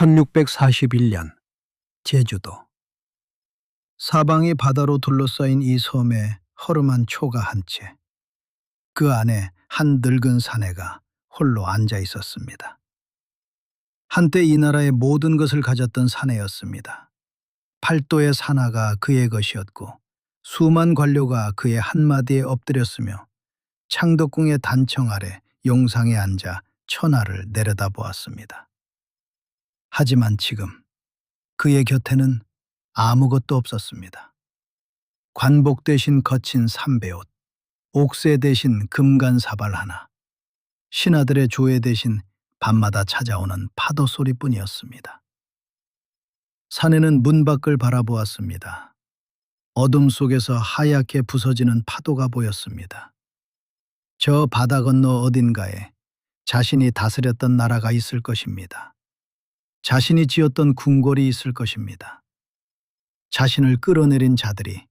1641년 제주도. 사방이 바다로 둘러싸인 이 섬에 허름한 초가 한 채, 그 안에 한 늙은 사내가 홀로 앉아 있었습니다. 한때 이 나라의 모든 것을 가졌던 사내였습니다. 팔도의 산하가 그의 것이었고 수만 관료가 그의 한마디에 엎드렸으며 창덕궁의 단청 아래 용상에 앉아 천하를 내려다보았습니다. 하지만 지금 그의 곁에는 아무것도 없었습니다. 관복 대신 거친 삼배옷, 옥새 대신 금간사발 하나, 신하들의 조회 대신 밤마다 찾아오는 파도 소리뿐이었습니다. 사내는 문 밖을 바라보았습니다. 어둠 속에서 하얗게 부서지는 파도가 보였습니다. 저 바다 건너 어딘가에 자신이 다스렸던 나라가 있을 것입니다. 자신이 지었던 궁궐이 있을 것입니다. 자신을 끌어내린 자들이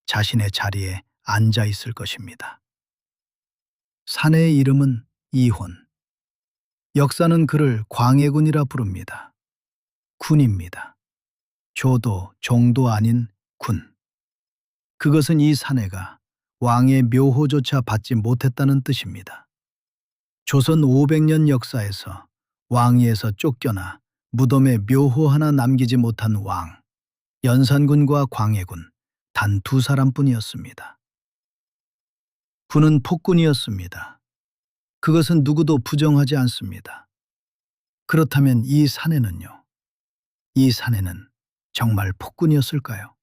자신의 자리에 앉아 있을 것입니다. 사내의 이름은 이혼. 역사는 그를 광해군이라 부릅니다. 군입니다. 조도, 종도 아닌 군. 그것은 이 사내가 왕의 묘호조차 받지 못했다는 뜻입니다. 조선 500년 역사에서 왕위에서 쫓겨나 무덤에 묘호 하나 남기지 못한 왕, 연산군과 광해군 단 두 사람뿐이었습니다. 군은 폭군이었습니다. 그것은 누구도 부정하지 않습니다. 그렇다면 이 사내는요? 이 사내는 정말 폭군이었을까요?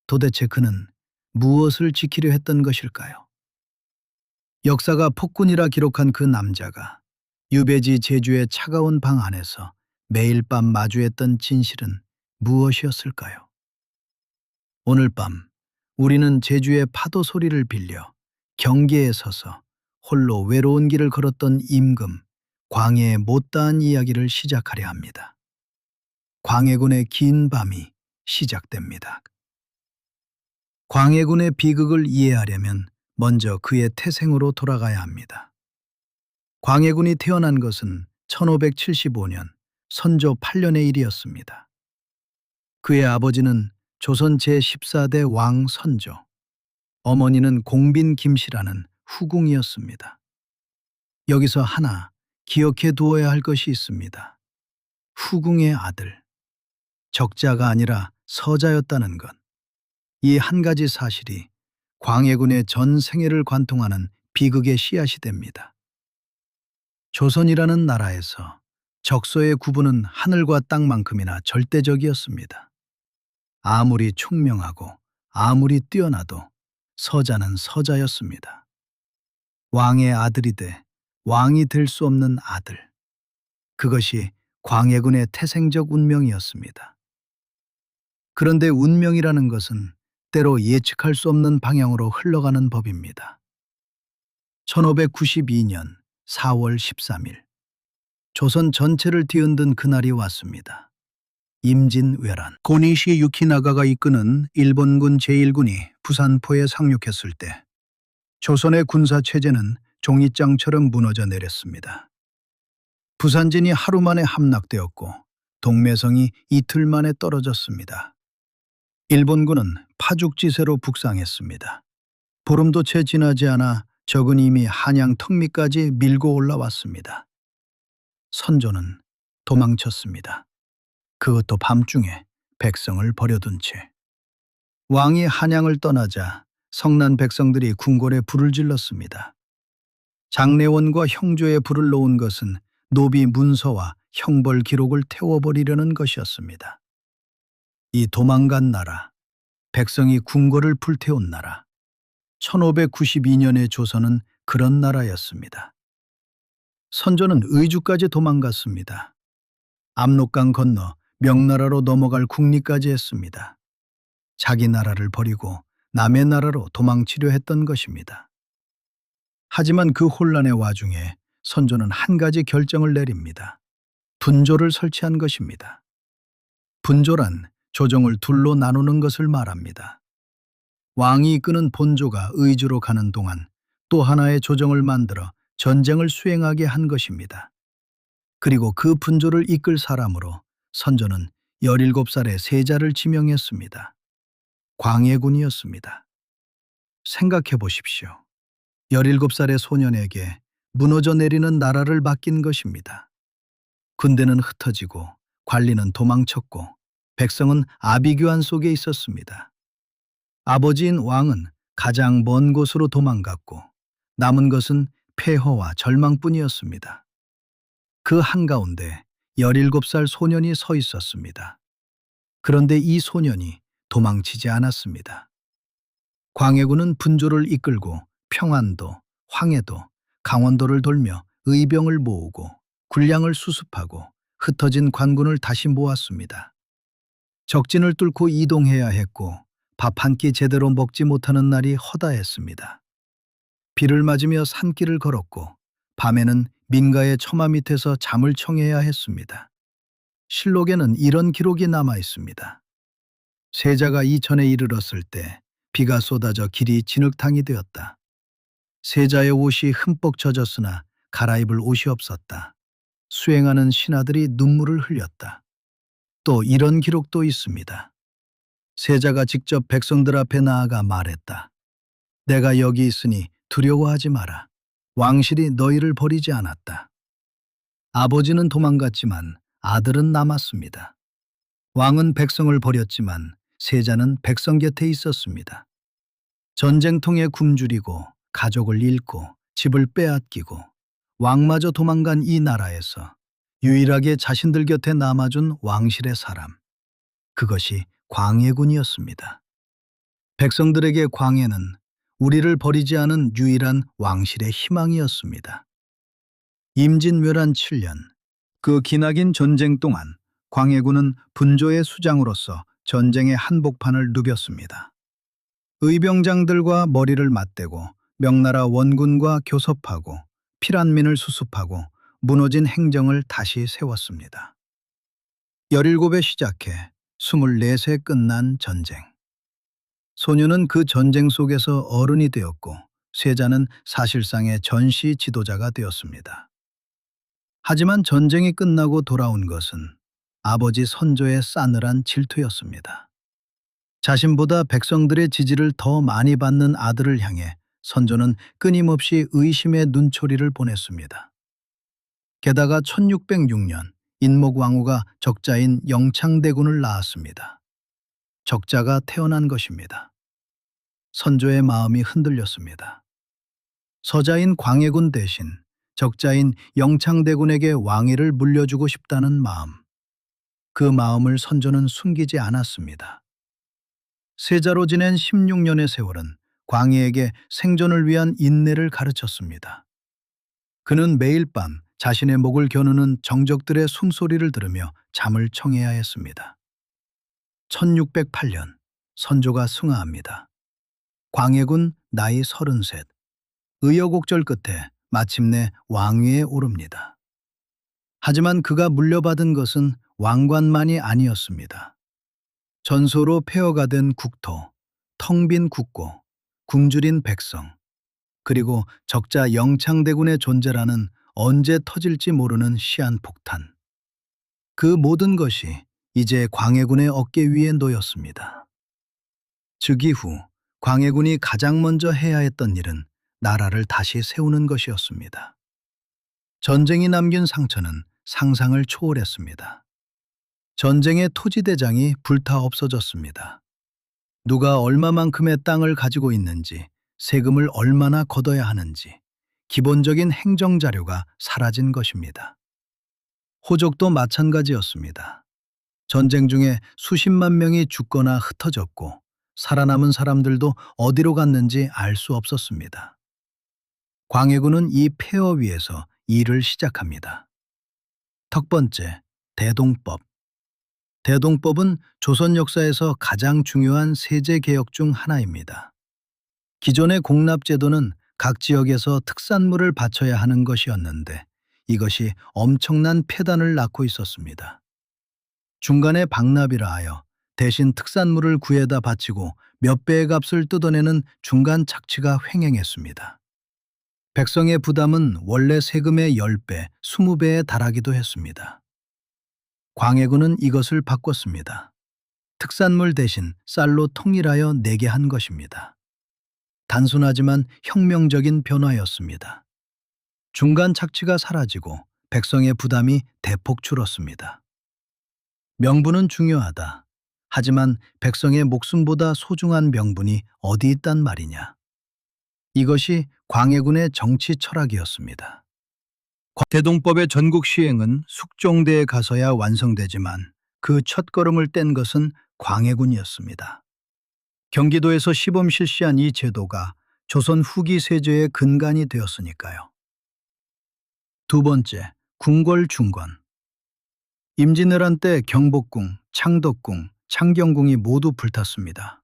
도대체 그는 무엇을 지키려 했던 것일까요? 역사가 폭군이라 기록한 그 남자가 유배지 제주의 차가운 방 안에서 매일 밤 마주했던 진실은 무엇이었을까요? 오늘 밤 우리는 제주의 파도 소리를 빌려 경계에 서서 홀로 외로운 길을 걸었던 임금, 광해의 못다한 이야기를 시작하려 합니다. 광해군의 긴 밤이 시작됩니다. 광해군의 비극을 이해하려면 먼저 그의 태생으로 돌아가야 합니다. 광해군이 태어난 것은 1575년 선조 8년의 일이었습니다. 그의 아버지는 조선 제14대 왕 선조, 어머니는 공빈 김씨라는 후궁이었습니다. 여기서 하나 기억해 두어야 할 것이 있습니다. 후궁의 아들, 적자가 아니라 서자였다는 것. 이 한 가지 사실이 광해군의 전 생애를 관통하는 비극의 씨앗이 됩니다. 조선이라는 나라에서 적서의 구분은 하늘과 땅만큼이나 절대적이었습니다. 아무리 총명하고 아무리 뛰어나도 서자는 서자였습니다. 왕의 아들이되 왕이 될 수 없는 아들. 그것이 광해군의 태생적 운명이었습니다. 그런데 운명이라는 것은 때로 예측할 수 없는 방향으로 흘러가는 법입니다. 1592년 4월 13일, 조선 전체를 뒤흔든 그날이 왔습니다. 임진왜란. 고니시 유키나가가 이끄는 일본군 제1군이 부산포에 상륙했을 때 조선의 군사체제는 종이장처럼 무너져 내렸습니다. 부산진이 하루 만에 함락되었고 동매성이 이틀 만에 떨어졌습니다. 일본군은 파죽지세로 북상했습니다. 보름도 채 지나지 않아 적은 이미 한양 턱밑까지 밀고 올라왔습니다. 선조는 도망쳤습니다. 그것도 밤중에 백성을 버려둔 채. 왕이 한양을 떠나자 성난 백성들이 궁궐에 불을 질렀습니다. 장례원과 형조에 불을 놓은 것은 노비 문서와 형벌 기록을 태워버리려는 것이었습니다. 이 도망간 나라, 백성이 궁궐을 불태운 나라, 1592년의 조선은 그런 나라였습니다. 선조는 의주까지 도망갔습니다. 압록강 건너 명나라로 넘어갈 국리까지 했습니다. 자기 나라를 버리고 남의 나라로 도망치려 했던 것입니다. 하지만 그 혼란의 와중에 선조는 한 가지 결정을 내립니다. 분조를 설치한 것입니다. 분조란 조정을 둘로 나누는 것을 말합니다. 왕이 이끄는 본조가 의주로 가는 동안 또 하나의 조정을 만들어 전쟁을 수행하게 한 것입니다. 그리고 그 분조를 이끌 사람으로 선조는 17살에 세자를 지명했습니다. 광해군이었습니다. 생각해 보십시오. 17살의 소년에게 무너져 내리는 나라를 맡긴 것입니다. 군대는 흩어지고 관리는 도망쳤고 백성은 아비규환 속에 있었습니다. 아버지인 왕은 가장 먼 곳으로 도망갔고 남은 것은 폐허와 절망뿐이었습니다. 그 한가운데 17살 소년이 서 있었습니다. 그런데 이 소년이 도망치지 않았습니다. 광해군은 분조를 이끌고 평안도, 황해도, 강원도를 돌며 의병을 모으고 군량을 수습하고 흩어진 관군을 다시 모았습니다. 적진을 뚫고 이동해야 했고 밥 한 끼 제대로 먹지 못하는 날이 허다했습니다. 비를 맞으며 산길을 걸었고 밤에는 민가의 처마 밑에서 잠을 청해야 했습니다. 실록에는 이런 기록이 남아 있습니다. 세자가 이천에 이르렀을 때 비가 쏟아져 길이 진흙탕이 되었다. 세자의 옷이 흠뻑 젖었으나 갈아입을 옷이 없었다. 수행하는 신하들이 눈물을 흘렸다. 또 이런 기록도 있습니다. 세자가 직접 백성들 앞에 나아가 말했다. 내가 여기 있으니 두려워하지 마라. 왕실이 너희를 버리지 않았다. 아버지는 도망갔지만 아들은 남았습니다. 왕은 백성을 버렸지만 세자는 백성 곁에 있었습니다. 전쟁통에 굶주리고 가족을 잃고 집을 빼앗기고 왕마저 도망간 이 나라에서 유일하게 자신들 곁에 남아준 왕실의 사람. 그것이 광해군이었습니다. 백성들에게 광해는 우리를 버리지 않은 유일한 왕실의 희망이었습니다. 임진왜란 7년, 그 기나긴 전쟁 동안 광해군은 분조의 수장으로서 전쟁의 한복판을 누볐습니다. 의병장들과 머리를 맞대고 명나라 원군과 교섭하고 피란민을 수습하고 무너진 행정을 다시 세웠습니다. 17에 시작해 24세 끝난 전쟁. 소녀는 그 전쟁 속에서 어른이 되었고 세자는 사실상의 전시 지도자가 되었습니다. 하지만 전쟁이 끝나고 돌아온 것은 아버지 선조의 싸늘한 질투였습니다. 자신보다 백성들의 지지를 더 많이 받는 아들을 향해 선조는 끊임없이 의심의 눈초리를 보냈습니다. 게다가 1606년 인목왕후가 적자인 영창대군을 낳았습니다. 적자가 태어난 것입니다. 선조의 마음이 흔들렸습니다. 서자인 광해군 대신 적자인 영창대군에게 왕위를 물려주고 싶다는 마음. 그 마음을 선조는 숨기지 않았습니다. 세자로 지낸 16년의 세월은 광해에게 생존을 위한 인내를 가르쳤습니다. 그는 매일 밤 자신의 목을 겨누는 정적들의 숨소리를 들으며 잠을 청해야 했습니다. 1608년 선조가 승하합니다. 광해군 나이 33. 의여곡절 끝에 마침내 왕위에 오릅니다. 하지만 그가 물려받은 것은 왕관만이 아니었습니다. 전소로 폐허가 된 국토, 텅 빈 국고, 굶주린 백성, 그리고 적자 영창대군의 존재라는 언제 터질지 모르는 시한폭탄. 그 모든 것이 이제 광해군의 어깨 위에 놓였습니다. 즉위 후 광해군이 가장 먼저 해야 했던 일은 나라를 다시 세우는 것이었습니다. 전쟁이 남긴 상처는 상상을 초월했습니다. 전쟁의 토지대장이 불타 없어졌습니다. 누가 얼마만큼의 땅을 가지고 있는지, 세금을 얼마나 걷어야 하는지, 기본적인 행정자료가 사라진 것입니다. 호족도 마찬가지였습니다. 전쟁 중에 수십만 명이 죽거나 흩어졌고 살아남은 사람들도 어디로 갔는지 알 수 없었습니다. 광해군은 이 폐허 위에서 일을 시작합니다. 첫 번째, 대동법. 대동법은 조선 역사에서 가장 중요한 세제 개혁 중 하나입니다. 기존의 공납제도는 각 지역에서 특산물을 바쳐야 하는 것이었는데 이것이 엄청난 폐단을 낳고 있었습니다. 중간에 방납이라 하여 대신 특산물을 구해다 바치고 몇 배의 값을 뜯어내는 중간 착취가 횡행했습니다. 백성의 부담은 원래 세금의 10배, 20배에 달하기도 했습니다. 광해군은 이것을 바꿨습니다. 특산물 대신 쌀로 통일하여 내게 한 것입니다. 단순하지만 혁명적인 변화였습니다. 중간 착취가 사라지고 백성의 부담이 대폭 줄었습니다. 명분은 중요하다. 하지만 백성의 목숨보다 소중한 명분이 어디 있단 말이냐. 이것이 광해군의 정치 철학이었습니다. 대동법의 전국 시행은 숙종대에 가서야 완성되지만 그 첫걸음을 뗀 것은 광해군이었습니다. 경기도에서 시범 실시한 이 제도가 조선 후기 세제의 근간이 되었으니까요. 두 번째, 궁궐중건. 임진왜란 때 경복궁, 창덕궁, 창경궁이 모두 불탔습니다.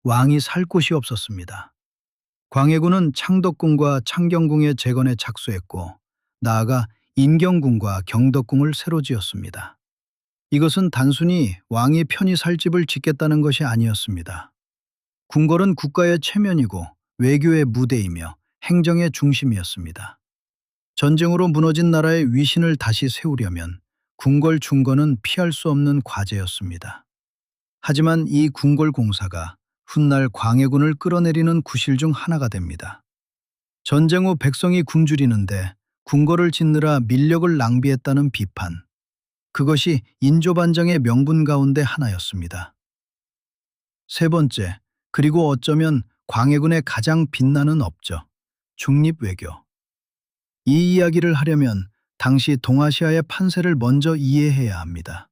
왕이 살 곳이 없었습니다. 광해군은 창덕궁과 창경궁의 재건에 착수했고 나아가 인경궁과 경덕궁을 새로 지었습니다. 이것은 단순히 왕이 편히 살 집을 짓겠다는 것이 아니었습니다. 궁궐은 국가의 체면이고 외교의 무대이며 행정의 중심이었습니다. 전쟁으로 무너진 나라의 위신을 다시 세우려면 궁궐 중건은 피할 수 없는 과제였습니다. 하지만 이 궁궐 공사가 훗날 광해군을 끌어내리는 구실 중 하나가 됩니다. 전쟁 후 백성이 굶주리는데 궁궐을 짓느라 민력을 낭비했다는 비판. 그것이 인조반정의 명분 가운데 하나였습니다. 세 번째, 그리고 어쩌면 광해군의 가장 빛나는 업적, 중립외교. 이 이야기를 하려면 당시 동아시아의 판세를 먼저 이해해야 합니다.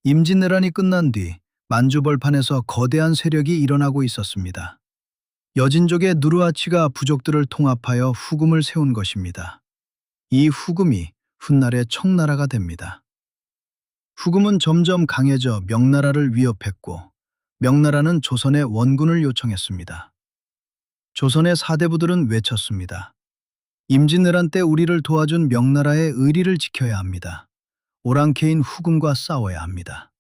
임진왜란이 끝난 뒤 만주벌판에서 거대한 세력이 일어나고 있었습니다. 여진족의 누르하치가 부족들을 통합하여 후금을 세운 것입니다. 이 후금이 훗날의 청나라가 됩니다. 후금은 점점 강해져 명나라를 위협했고 명나라는 조선의 원군을 요청했습니다. 조선의 사대부들은 외쳤습니다. 임진왜란 때 우리를 도와준 명나라의 의리를 지켜야 합니다. 오랑캐인 후금과 싸워야 합니다.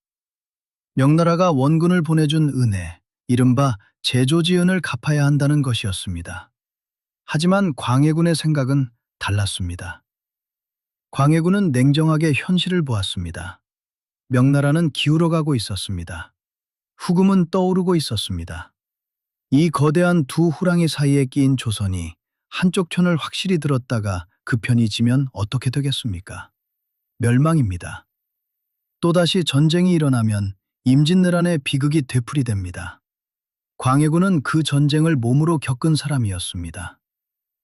명나라가 원군을 보내준 은혜, 이른바 제조지은을 갚아야 한다는 것이었습니다. 하지만 광해군의 생각은 달랐습니다. 광해군은 냉정하게 현실을 보았습니다. 명나라는 기울어가고 있었습니다. 후금은 떠오르고 있었습니다. 이 거대한 두 호랑이 사이에 끼인 조선이 한쪽 편을 확실히 들었다가 그 편이 지면 어떻게 되겠습니까? 멸망입니다. 또다시 전쟁이 일어나면 임진왜란의 비극이 되풀이됩니다. 광해군은 그 전쟁을 몸으로 겪은 사람이었습니다.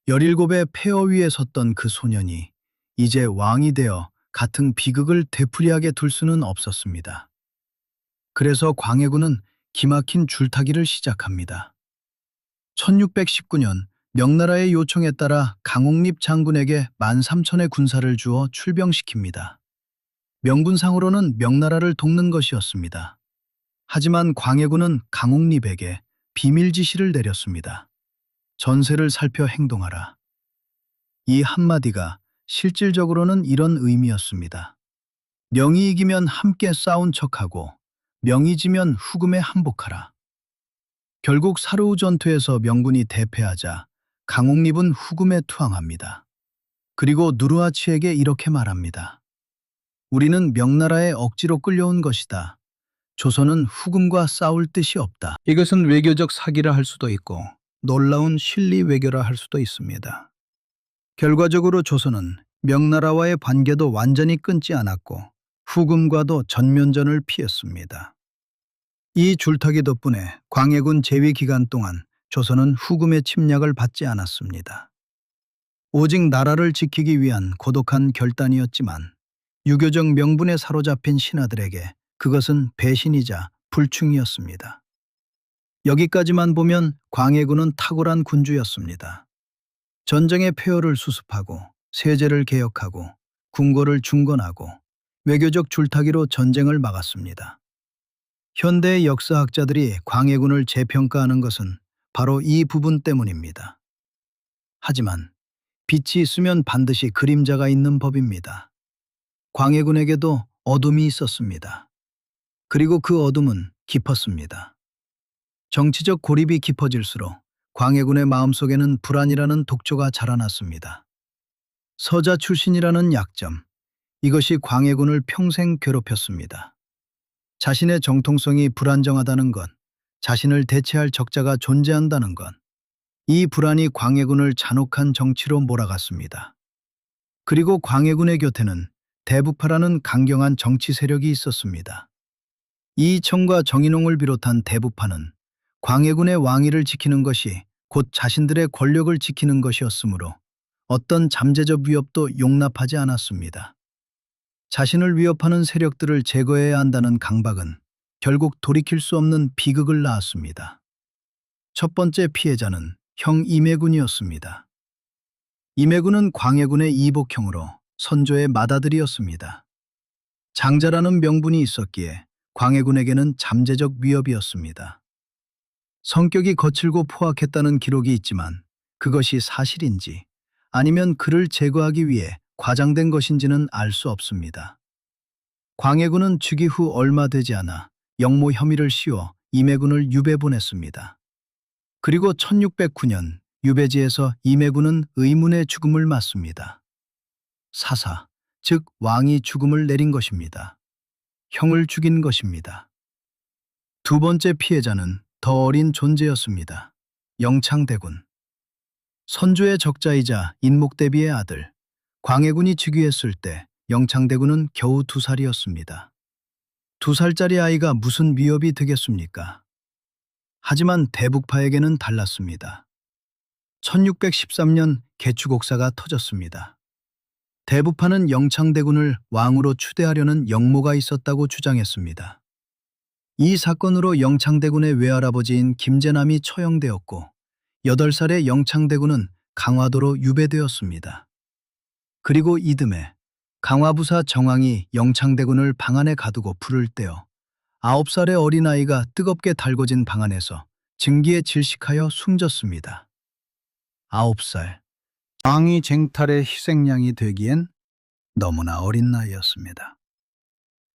17의 폐허 위에 섰던 그 소년이 이제 왕이 되어 같은 비극을 되풀이하게 둘 수는 없었습니다. 그래서 광해군은 기막힌 줄타기를 시작합니다. 1619년 명나라의 요청에 따라 강옥립 장군에게 13,000의 군사를 주어 출병시킵니다. 명분상으로는 명나라를 돕는 것이었습니다. 하지만 광해군은 강옥립에게 비밀 지시를 내렸습니다. 전세를 살펴 행동하라. 이 한마디가 실질적으로는 이런 의미였습니다. 명이 이기면 함께 싸운 척하고 명이 지면 후금에 항복하라. 결국 사르우 전투에서 명군이 대패하자 강옥립은 후금에 투항합니다. 그리고 누르하치에게 이렇게 말합니다. 우리는 명나라에 억지로 끌려온 것이다. 조선은 후금과 싸울 뜻이 없다. 이것은 외교적 사기라 할 수도 있고 놀라운 실리 외교라 할 수도 있습니다. 결과적으로 조선은 명나라와의 관계도 완전히 끊지 않았고 후금과도 전면전을 피했습니다. 이 줄타기 덕분에 광해군 재위 기간 동안 조선은 후금의 침략을 받지 않았습니다. 오직 나라를 지키기 위한 고독한 결단이었지만 유교적 명분에 사로잡힌 신하들에게 그것은 배신이자 불충이었습니다. 여기까지만 보면 광해군은 탁월한 군주였습니다. 전쟁의 폐허를 수습하고 세제를 개혁하고 궁궐을 중건하고 외교적 줄타기로 전쟁을 막았습니다. 현대의 역사학자들이 광해군을 재평가하는 것은 바로 이 부분 때문입니다. 하지만 빛이 있으면 반드시 그림자가 있는 법입니다. 광해군에게도 어둠이 있었습니다. 그리고 그 어둠은 깊었습니다. 정치적 고립이 깊어질수록 광해군의 마음속에는 불안이라는 독초가 자라났습니다. 서자 출신이라는 약점, 이것이 광해군을 평생 괴롭혔습니다. 자신의 정통성이 불안정하다는 것, 자신을 대체할 적자가 존재한다는 것, 이 불안이 광해군을 잔혹한 정치로 몰아갔습니다. 그리고 광해군의 곁에는 대부파라는 강경한 정치 세력이 있었습니다. 이청과 정인홍을 비롯한 대부파는 광해군의 왕위를 지키는 것이 곧 자신들의 권력을 지키는 것이었으므로 어떤 잠재적 위협도 용납하지 않았습니다. 자신을 위협하는 세력들을 제거해야 한다는 강박은 결국 돌이킬 수 없는 비극을 낳았습니다. 첫 번째 피해자는 형 임해군이었습니다. 임해군은 광해군의 이복형으로 선조의 맏아들이었습니다. 장자라는 명분이 있었기에 광해군에게는 잠재적 위협이었습니다. 성격이 거칠고 포악했다는 기록이 있지만 그것이 사실인지 아니면 그를 제거하기 위해 과장된 것인지는 알 수 없습니다. 광해군은 즉위 후 얼마 되지 않아 영모 혐의를 씌워 임해군을 유배 보냈습니다. 그리고 1609년 유배지에서 임해군은 의문의 죽음을 맞습니다. 사사, 즉 왕이 죽음을 내린 것입니다. 형을 죽인 것입니다. 두 번째 피해자는 더 어린 존재였습니다. 영창대군. 선조의 적자이자 인목대비의 아들, 광해군이 즉위했을 때 영창대군은 겨우 2살이었습니다. 2살짜리 아이가 무슨 위협이 되겠습니까? 하지만 대북파에게는 달랐습니다. 1613년 개추곡사가 터졌습니다. 대부파는 영창대군을 왕으로 추대하려는 영모가 있었다고 주장했습니다. 이 사건으로 영창대군의 외할아버지인 김제남이 처형되었고 8살의 영창대군은 강화도로 유배되었습니다. 그리고 이듬해 강화부사 정왕이 영창대군을 방 안에 가두고 불을 떼어 9살의 어린아이가 뜨겁게 달궈진 방 안에서 증기에 질식하여 숨졌습니다. 9살. 왕이 쟁탈의 희생양이 되기엔 너무나 어린 나이였습니다.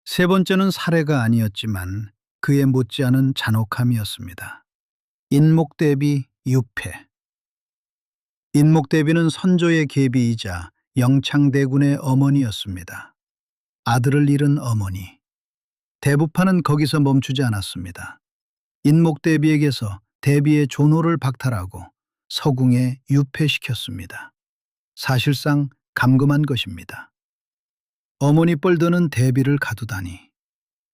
세 번째는 살해가 아니었지만 그에 못지않은 잔혹함이었습니다. 인목대비 유패. 인목대비는 선조의 계비이자 영창대군의 어머니였습니다. 아들을 잃은 어머니. 대부파는 거기서 멈추지 않았습니다. 인목대비에게서 대비의 존호를 박탈하고 서궁에 유패시켰습니다. 사실상 감금한 것입니다. 어머니 뻘드는 대비를 가두다니.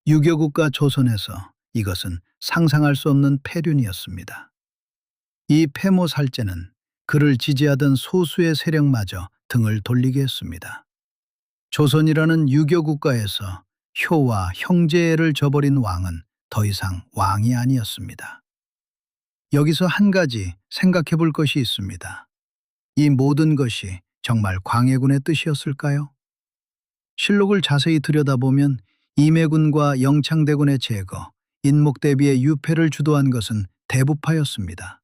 유교국가 조선에서 이것은 상상할 수 없는 폐륜이었습니다. 이 폐모살제는 그를 지지하던 소수의 세력마저 등을 돌리게 했습니다. 조선이라는 유교국가에서 효와 형제애를 저버린 왕은 더 이상 왕이 아니었습니다. 여기서 한 가지 생각해 볼 것이 있습니다. 이 모든 것이 정말 광해군의 뜻이었을까요? 실록을 자세히 들여다보면 임해군과 영창대군의 제거, 인목대비의 유패를 주도한 것은 대부파였습니다.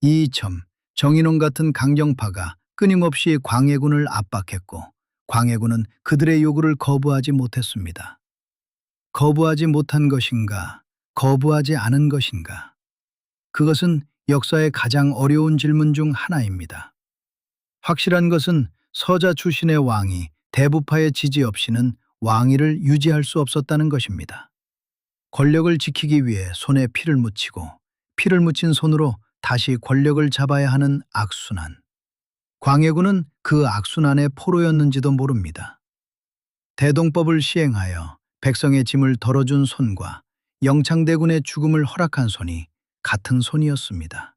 이 점, 정인홍 같은 강경파가 끊임없이 광해군을 압박했고 광해군은 그들의 요구를 거부하지 못했습니다. 거부하지 못한 것인가, 거부하지 않은 것인가? 그것은 역사의 가장 어려운 질문 중 하나입니다. 확실한 것은 서자 출신의 왕이 대부파의 지지 없이는 왕위를 유지할 수 없었다는 것입니다. 권력을 지키기 위해 손에 피를 묻히고 피를 묻힌 손으로 다시 권력을 잡아야 하는 악순환. 광해군은 그 악순환의 포로였는지도 모릅니다. 대동법을 시행하여 백성의 짐을 덜어준 손과 영창대군의 죽음을 허락한 손이 같은 손이었습니다.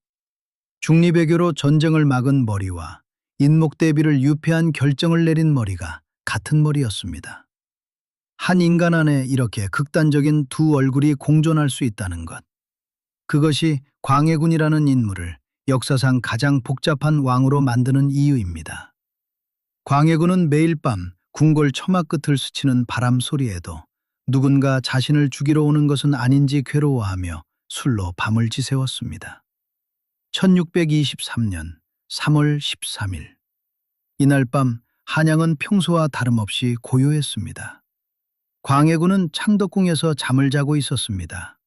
중리배교로 전쟁을 막은 머리와 인목대비를 유폐한 결정을 내린 머리가 같은 머리였습니다. 한 인간 안에 이렇게 극단적인 두 얼굴이 공존할 수 있다는 것. 그것이 광해군이라는 인물을 역사상 가장 복잡한 왕으로 만드는 이유입니다. 광해군은 매일 밤 궁궐 처마 끝을 스치는 바람 소리에도 누군가 자신을 죽이러 오는 것은 아닌지 괴로워하며 술로 밤을 지새웠습니다. 1623년 3월 13일. 이날 밤 한양은 평소와 다름없이 고요했습니다. 광해군은 창덕궁에서 잠을 자고 있었습니다.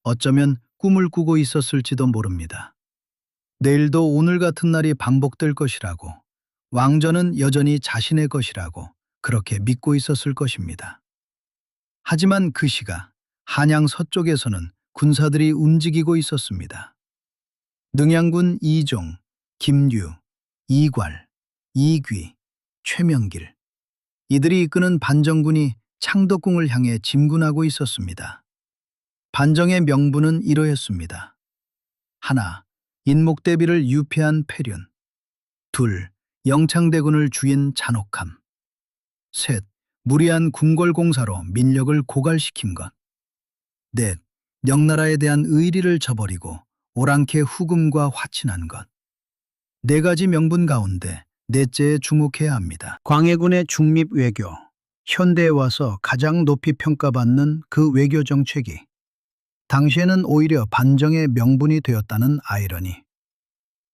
어쩌면 꿈을 꾸고 있었을지도 모릅니다. 내일도 오늘 같은 날이 반복될 것이라고, 왕좌는 여전히 자신의 것이라고 그렇게 믿고 있었을 것입니다. 하지만 그 시각 한양 서쪽에서는 군사들이 움직이고 있었습니다. 능양군 이종, 김류, 이괄, 이귀, 최명길 이들이 이끄는 반정군이 창덕궁을 향해 진군하고 있었습니다. 반정의 명분은 이러했습니다. 하나, 인목대비를 유폐한 패륜. 둘, 영창대군을 죽인 잔혹함. 셋, 무리한 궁궐공사로 민력을 고갈시킨 것. 넷, 명나라에 대한 의리를 저버리고 오랑캐 후금과 화친한 것. 네 가지 명분 가운데 넷째에 주목해야 합니다. 광해군의 중립 외교. 현대에 와서 가장 높이 평가받는 그 외교 정책이 당시에는 오히려 반정의 명분이 되었다는 아이러니.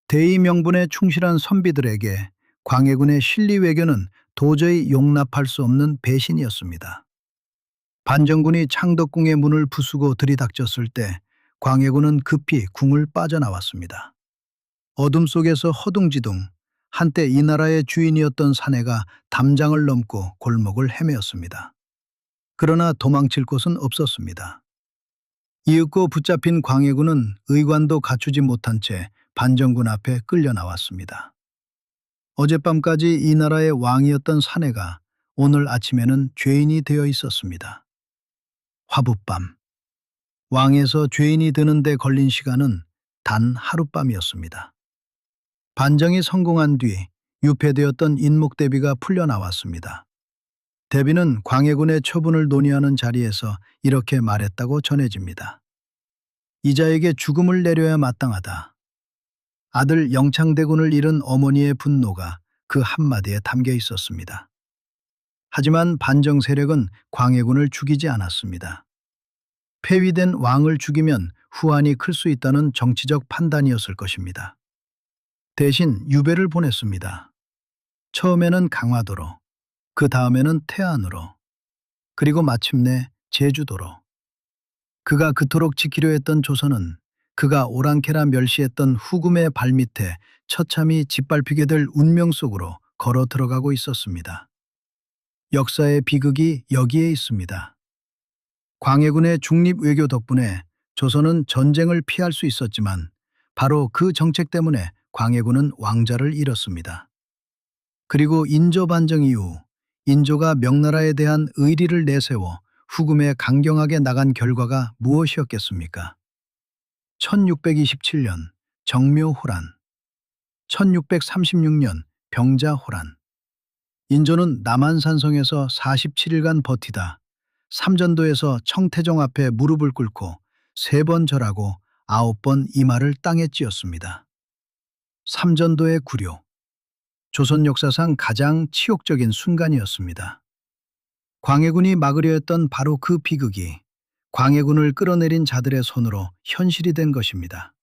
대의 명분에 충실한 선비들에게 광해군의 실리 외교는 도저히 용납할 수 없는 배신이었습니다. 반정군이 창덕궁의 문을 부수고 들이닥쳤을 때 광해군은 급히 궁을 빠져나왔습니다. 어둠 속에서 허둥지둥 한때 이 나라의 주인이었던 사내가 담장을 넘고 골목을 헤매었습니다. 그러나 도망칠 곳은 없었습니다. 이윽고 붙잡힌 광해군은 의관도 갖추지 못한 채 반정군 앞에 끌려 나왔습니다. 어젯밤까지 이 나라의 왕이었던 사내가 오늘 아침에는 죄인이 되어 있었습니다. 화붓밤. 왕에서 죄인이 되는 데 걸린 시간은 단 하룻밤이었습니다. 반정이 성공한 뒤 유폐되었던 인목대비가 풀려 나왔습니다. 대비는 광해군의 처분을 논의하는 자리에서 이렇게 말했다고 전해집니다. 이자에게 죽음을 내려야 마땅하다. 아들 영창대군을 잃은 어머니의 분노가 그 한마디에 담겨 있었습니다. 하지만 반정 세력은 광해군을 죽이지 않았습니다. 폐위된 왕을 죽이면 후환이 클 수 있다는 정치적 판단이었을 것입니다. 대신 유배를 보냈습니다. 처음에는 강화도로, 그 다음에는 태안으로, 그리고 마침내 제주도로. 그가 그토록 지키려 했던 조선은 그가 오랑캐라 멸시했던 후금의 발밑에 처참히 짓밟히게 될 운명 속으로 걸어 들어가고 있었습니다. 역사의 비극이 여기에 있습니다. 광해군의 중립 외교 덕분에 조선은 전쟁을 피할 수 있었지만 바로 그 정책 때문에 광해군은 왕자를 잃었습니다. 그리고 인조 반정 이후 인조가 명나라에 대한 의리를 내세워 후금에 강경하게 나간 결과가 무엇이었겠습니까? 1627년 정묘호란, 1636년 병자호란. 인조는 남한산성에서 47일간 버티다 삼전도에서 청태종 앞에 무릎을 꿇고 3번 절하고 9번 이마를 땅에 찧었습니다. 삼전도의 구료. 조선 역사상 가장 치욕적인 순간이었습니다. 광해군이 막으려 했던 바로 그 비극이 광해군을 끌어내린 자들의 손으로 현실이 된 것입니다.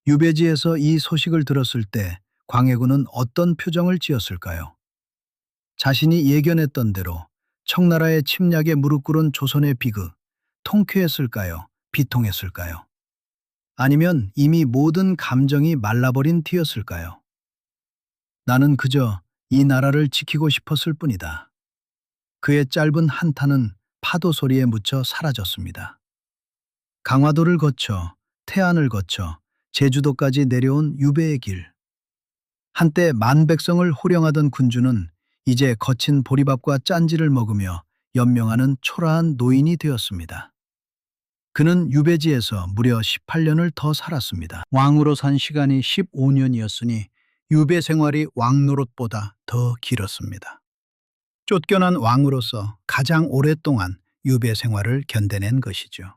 유배지에서 이 소식을 들었을 때 광해군은 어떤 표정을 지었을까요? 자신이 예견했던 대로 청나라의 침략에 무릎 꿇은 조선의 비극, 통쾌했을까요? 비통했을까요? 아니면 이미 모든 감정이 말라버린 티였을까요? 나는 그저 이 나라를 지키고 싶었을 뿐이다. 그의 짧은 한탄은 파도 소리에 묻혀 사라졌습니다. 강화도를 거쳐 태안을 거쳐 제주도까지 내려온 유배의 길. 한때 만 백성을 호령하던 군주는 이제 거친 보리밥과 짠지를 먹으며 연명하는 초라한 노인이 되었습니다. 그는 유배지에서 무려 18년을 더 살았습니다. 왕으로 산 시간이 15년이었으니 유배 생활이 왕노릇보다 더 길었습니다. 쫓겨난 왕으로서 가장 오랫동안 유배 생활을 견뎌낸 것이죠.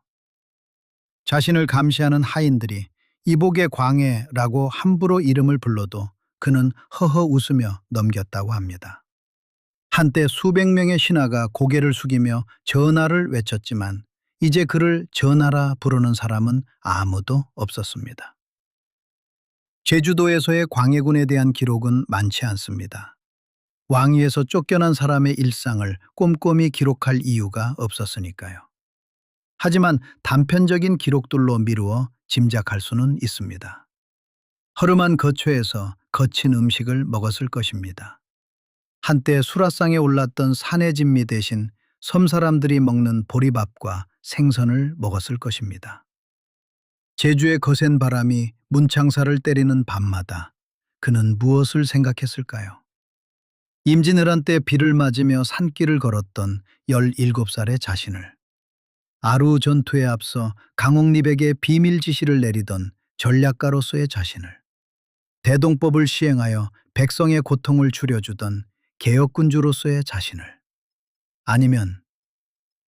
자신을 감시하는 하인들이 이복의 광해라고 함부로 이름을 불러도 그는 허허 웃으며 넘겼다고 합니다. 한때 수백 명의 신하가 고개를 숙이며 전하를 외쳤지만 이제 그를 전하라 부르는 사람은 아무도 없었습니다. 제주도에서의 광해군에 대한 기록은 많지 않습니다. 왕위에서 쫓겨난 사람의 일상을 꼼꼼히 기록할 이유가 없었으니까요. 하지만 단편적인 기록들로 미루어 짐작할 수는 있습니다. 허름한 거처에서 거친 음식을 먹었을 것입니다. 한때 수라상에 올랐던 산의 진미 대신 섬 사람들이 먹는 보리밥과 생선을 먹었을 것입니다. 제주의 거센 바람이 문창사를 때리는 밤마다 그는 무엇을 생각했을까요? 임진왜란 때 비를 맞으며 산길을 걸었던 17살의 자신을, 아루 전투에 앞서 강옥립에게 비밀 지시를 내리던 전략가로서의 자신을, 대동법을 시행하여 백성의 고통을 줄여주던 개혁군주로서의 자신을, 아니면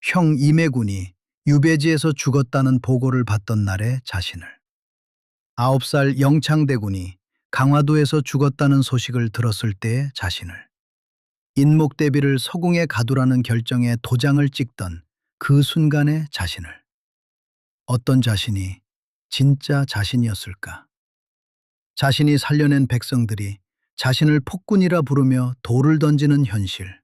형 임해군이 유배지에서 죽었다는 보고를 받던 날의 자신을, 9살 영창대군이 강화도에서 죽었다는 소식을 들었을 때의 자신을, 인목대비를 서궁에 가두라는 결정에 도장을 찍던 그 순간의 자신을, 어떤 자신이 진짜 자신이었을까? 자신이 살려낸 백성들이 자신을 폭군이라 부르며 돌을 던지는 현실.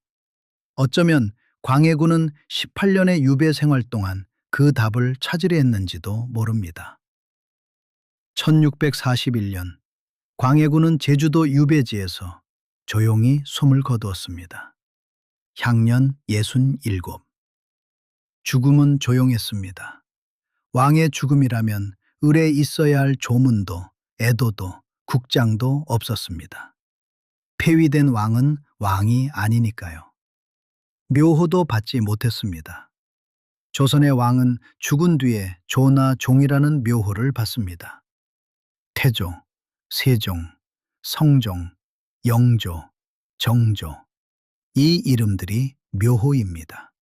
어쩌면 광해군은 18년의 유배 생활 동안 그 답을 찾으려 했는지도 모릅니다. 1641년 광해군은 제주도 유배지에서 조용히 숨을 거두었습니다. 향년 67. 죽음은 조용했습니다. 왕의 죽음이라면 을에 있어야 할 조문도 애도도 국장도 없었습니다. 폐위된 왕은 왕이 아니니까요. 묘호도 받지 못했습니다. 조선의 왕은 죽은 뒤에 조나 종이라는 묘호를 받습니다. 태조, 세종, 성종, 영조, 정조, 이 이름들이 묘호입니다.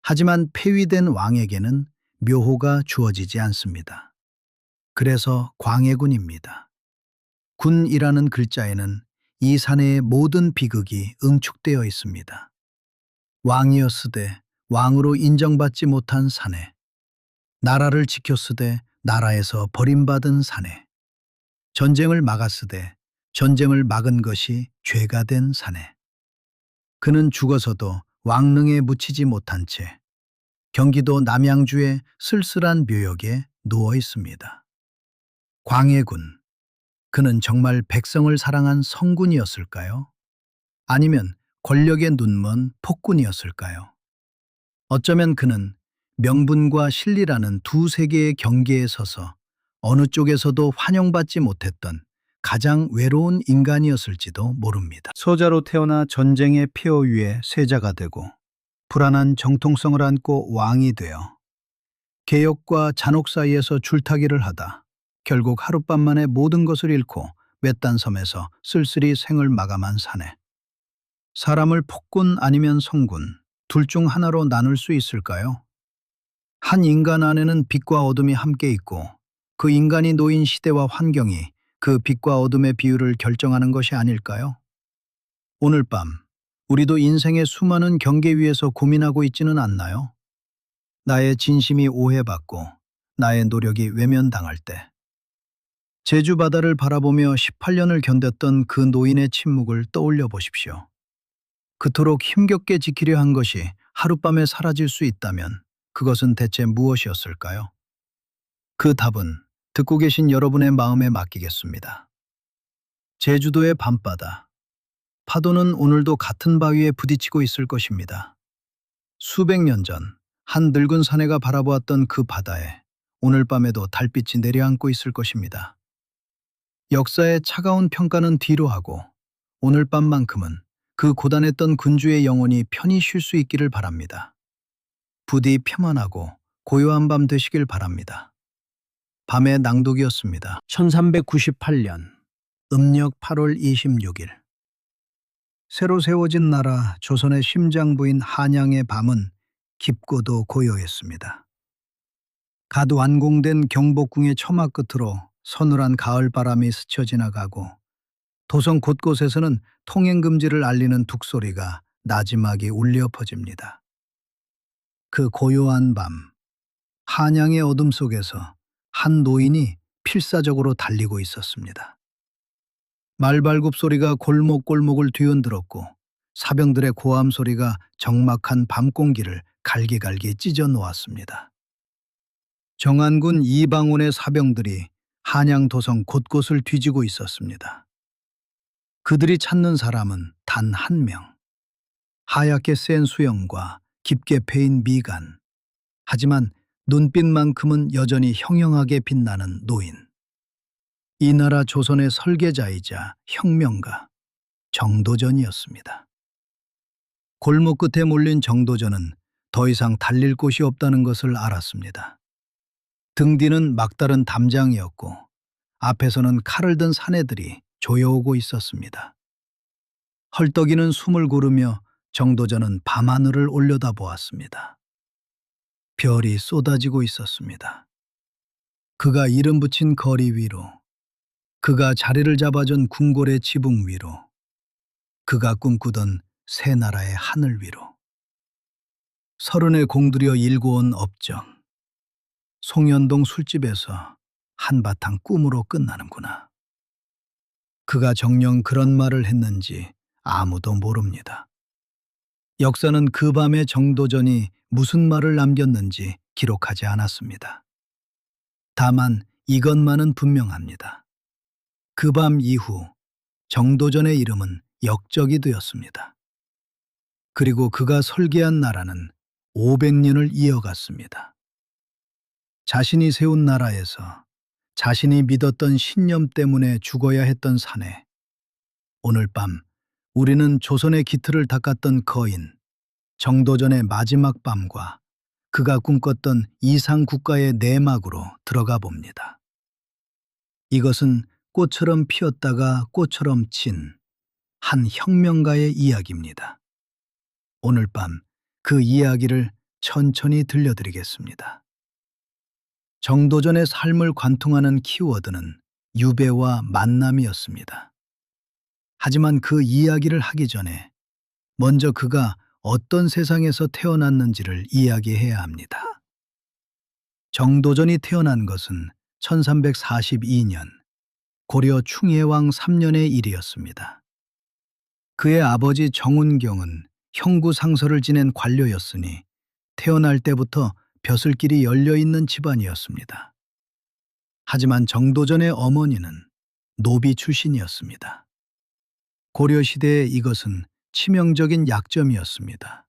하지만 폐위된 왕에게는 묘호가 주어지지 않습니다. 그래서 광해군입니다. 군이라는 글자에는 이 사내의 모든 비극이 응축되어 있습니다. 왕이었으되 왕으로 인정받지 못한 사내, 나라를 지켰으되 나라에서 버림받은 사내, 전쟁을 막았으되 전쟁을 막은 것이 죄가 된 사내. 그는 죽어서도 왕릉에 묻히지 못한 채 경기도 남양주의 쓸쓸한 묘역에 누워 있습니다. 광해군, 그는 정말 백성을 사랑한 성군이었을까요? 아니면 권력에 눈먼 폭군이었을까요? 어쩌면 그는 명분과 실리라는 두 세계의 경계에 서서 어느 쪽에서도 환영받지 못했던 가장 외로운 인간이었을지도 모릅니다. 소자로 태어나 전쟁의 폐허 위에 세자가 되고 불안한 정통성을 안고 왕이 되어 개혁과 잔혹 사이에서 줄타기를 하다 결국 하룻밤 만에 모든 것을 잃고 외딴 섬에서 쓸쓸히 생을 마감한 사내. 사람을 폭군 아니면 성군, 둘 중 하나로 나눌 수 있을까요? 한 인간 안에는 빛과 어둠이 함께 있고 그 인간이 놓인 시대와 환경이 그 빛과 어둠의 비율을 결정하는 것이 아닐까요? 오늘 밤 우리도 인생의 수많은 경계 위에서 고민하고 있지는 않나요? 나의 진심이 오해받고 나의 노력이 외면당할 때, 제주 바다를 바라보며 18년을 견뎠던 그 노인의 침묵을 떠올려 보십시오. 그토록 힘겹게 지키려 한 것이 하룻밤에 사라질 수 있다면 그것은 대체 무엇이었을까요? 그 답은 듣고 계신 여러분의 마음에 맡기겠습니다. 제주도의 밤바다. 파도는 오늘도 같은 바위에 부딪히고 있을 것입니다. 수백 년 전 한 늙은 사내가 바라보았던 그 바다에 오늘 밤에도 달빛이 내려앉고 있을 것입니다. 역사의 차가운 평가는 뒤로 하고 오늘 밤만큼은 그 고단했던 군주의 영혼이 편히 쉴 수 있기를 바랍니다. 부디 평안하고 고요한 밤 되시길 바랍니다. 밤의 낭독이었습니다. 1398년 음력 8월 26일. 새로 세워진 나라 조선의 심장부인 한양의 밤은 깊고도 고요했습니다. 갓 완공된 경복궁의 처마 끝으로 서늘한 가을바람이 스쳐 지나가고 도성 곳곳에서는 통행금지를 알리는 둑소리가 나지막이 울려 퍼집니다. 그 고요한 밤, 한양의 어둠 속에서 한 노인이 필사적으로 달리고 있었습니다. 말발굽 소리가 골목골목을 뒤흔들었고 사병들의 고함 소리가 적막한 밤공기를 갈기갈기 찢어 놓았습니다. 정안군 이방원의 사병들이 한양 도성 곳곳을 뒤지고 있었습니다. 그들이 찾는 사람은 단 한 명. 하얗게 센 수염과 깊게 패인 미간. 하지만 눈빛만큼은 여전히 형형하게 빛나는 노인. 이 나라 조선의 설계자이자 혁명가 정도전이었습니다. 골목 끝에 몰린 정도전은 더 이상 달릴 곳이 없다는 것을 알았습니다. 등 뒤는 막다른 담장이었고 앞에서는 칼을 든 사내들이 조여오고 있었습니다. 헐떡이는 숨을 고르며 정도전은 밤하늘을 올려다보았습니다. 별이 쏟아지고 있었습니다. 그가 이름 붙인 거리 위로, 그가 자리를 잡아준 궁궐의 지붕 위로, 그가 꿈꾸던 새 나라의 하늘 위로. 서른에 공들여 일궈온 업적, 송현동 술집에서 한바탕 꿈으로 끝나는구나. 그가 정녕 그런 말을 했는지 아무도 모릅니다. 역사는 그 밤에 정도전이 무슨 말을 남겼는지 기록하지 않았습니다. 다만 이것만은 분명합니다. 그 밤 이후 정도전의 이름은 역적이 되었습니다. 그리고 그가 설계한 나라는 500년을 이어갔습니다. 자신이 세운 나라에서 자신이 믿었던 신념 때문에 죽어야 했던 사내. 오늘 밤 우리는 조선의 기틀을 닦았던 거인 정도전의 마지막 밤과 그가 꿈꿨던 이상 국가의 내막으로 들어가 봅니다. 이것은 꽃처럼 피었다가 꽃처럼 진 한 혁명가의 이야기입니다. 오늘 밤 그 이야기를 천천히 들려드리겠습니다. 정도전의 삶을 관통하는 키워드는 유배와 만남이었습니다. 하지만 그 이야기를 하기 전에 먼저 그가 어떤 세상에서 태어났는지를 이야기해야 합니다. 정도전이 태어난 것은 1342년 고려 충혜왕 3년의 일이었습니다. 그의 아버지 정운경은 형구 상서를 지낸 관료였으니 태어날 때부터 벼슬길이 열려있는 집안이었습니다. 하지만 정도전의 어머니는 노비 출신이었습니다. 고려시대에 이것은 치명적인 약점이었습니다.